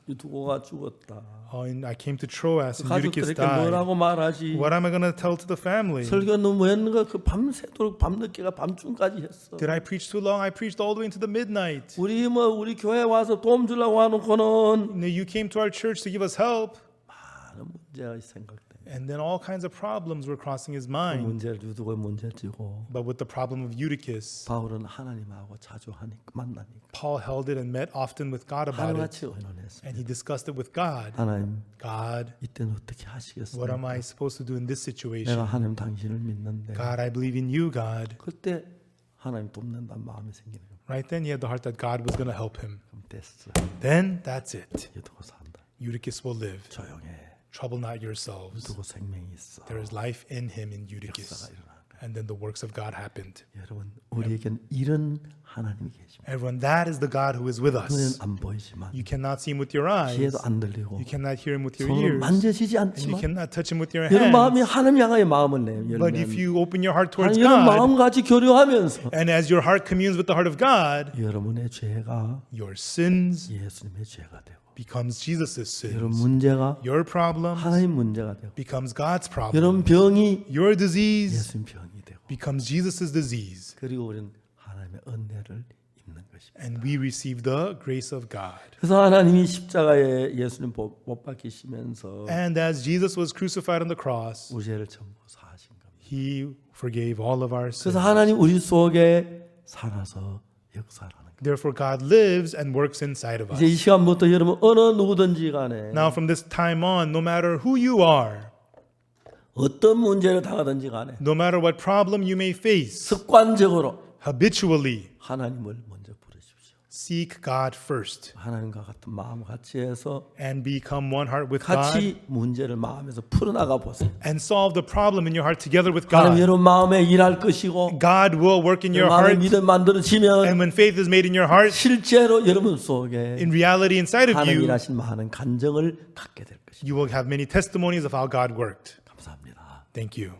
유두고가 죽었다. And I came to Troas and Eutychus 가족들에게 died. 뭐라고 말하지? What am I going to tell to the family? 설교는 뭐였는가? 그 밤새도록 밤늦게가 밤중까지 했어. Did I preach too long? I preached all the way into the midnight. 우리 교회 와서 도움 주려고 하놓고는 You came to our church to give us help. 많은 문제가 생각돼. And then all kinds of problems were crossing his 그 mind. 문제를 유두고의 문제지고 But with the problem of Eutychus, 바울은 하나님하고 자주 만나니까 Paul held it and met often with God about it. 하나같이 의논했습니다. And he discussed it with God. 하나님, God, 이때는 어떻게 what 하시겠습니까? am I supposed to do in this situation? 내가 하나님 당신을 믿는데 God, I believe in you, God. 그때 하나님 돕는다는 마음이 생기는 거예요. Right then, he had the heart that God was going to help him. 그럼 됐어. Then, that's it. 유두고 산다. Eutychus will live. 조용해. Trouble not yourselves. 유두고 생명이 있어. There is life in him in Eutychus. 역사가 일어난 거예요. And then the works of God happened. 여러분, 우리에겐 이런 하나님이 계십니다. Everyone, that is the God who is with 눈에는 us. 안 보이지만 You cannot see him with your eyes. 귀에도 안 들리고 You cannot hear him with your 손으로 ears. 만져지지 And you 않지만 cannot touch him with your 여러분 마음이 hands. 하나님 향하여 마음을 내요. But if 열면 you open your heart towards 여러분 God, 마음같이 교류하면서 and as your heart communes with the heart of God, 여러분의 죄가 your sins 예수님의 죄가 되고 becomes Jesus' 여러분 sins. 문제가 Your problem 하나님 문제가 되고 becomes God's problem. 여러분 병이 Your disease 예수님 병이 되고 becomes Jesus' disease. 그리고 우리는 하나님의 은혜를 입는 것입니다. And we receive the grace of God. 그래서 하나님이 십자가에 예수님 못 박히시면서 And as Jesus was crucified on the cross, 우리 죄를 전부 사하신 겁니다. he forgave all of our 그래서 sins. 하나님 우리 속에 살아서 역사하는 거예요. Therefore, God lives and works inside of 이제 이 us. 시간부터 여러분 어느 누구든지 간에 Now, from this time on, no matter who you are, 어떤 문제를 당하든지 간에 no matter what problem you may face, 습관적으로 habitually 하나님을 먼저 부르십시오. seek God first 하나님과 같은 마음 같이 해서 and become one heart with God 같이 문제를 마음에서 풀어나가 보세요. and solve the problem in your heart together with 하나님 God. 여러분 마음에 일할 것이고 God will work in your 마음에 heart, 믿음 만들어지면 and when faith is made in your heart, 실제로 여러분 속에 in reality inside of 하나님 you, 일하신 많은 간증을 갖게 될 것입니다. you will have many testimonies of how God worked. 감사합니다. Thank you.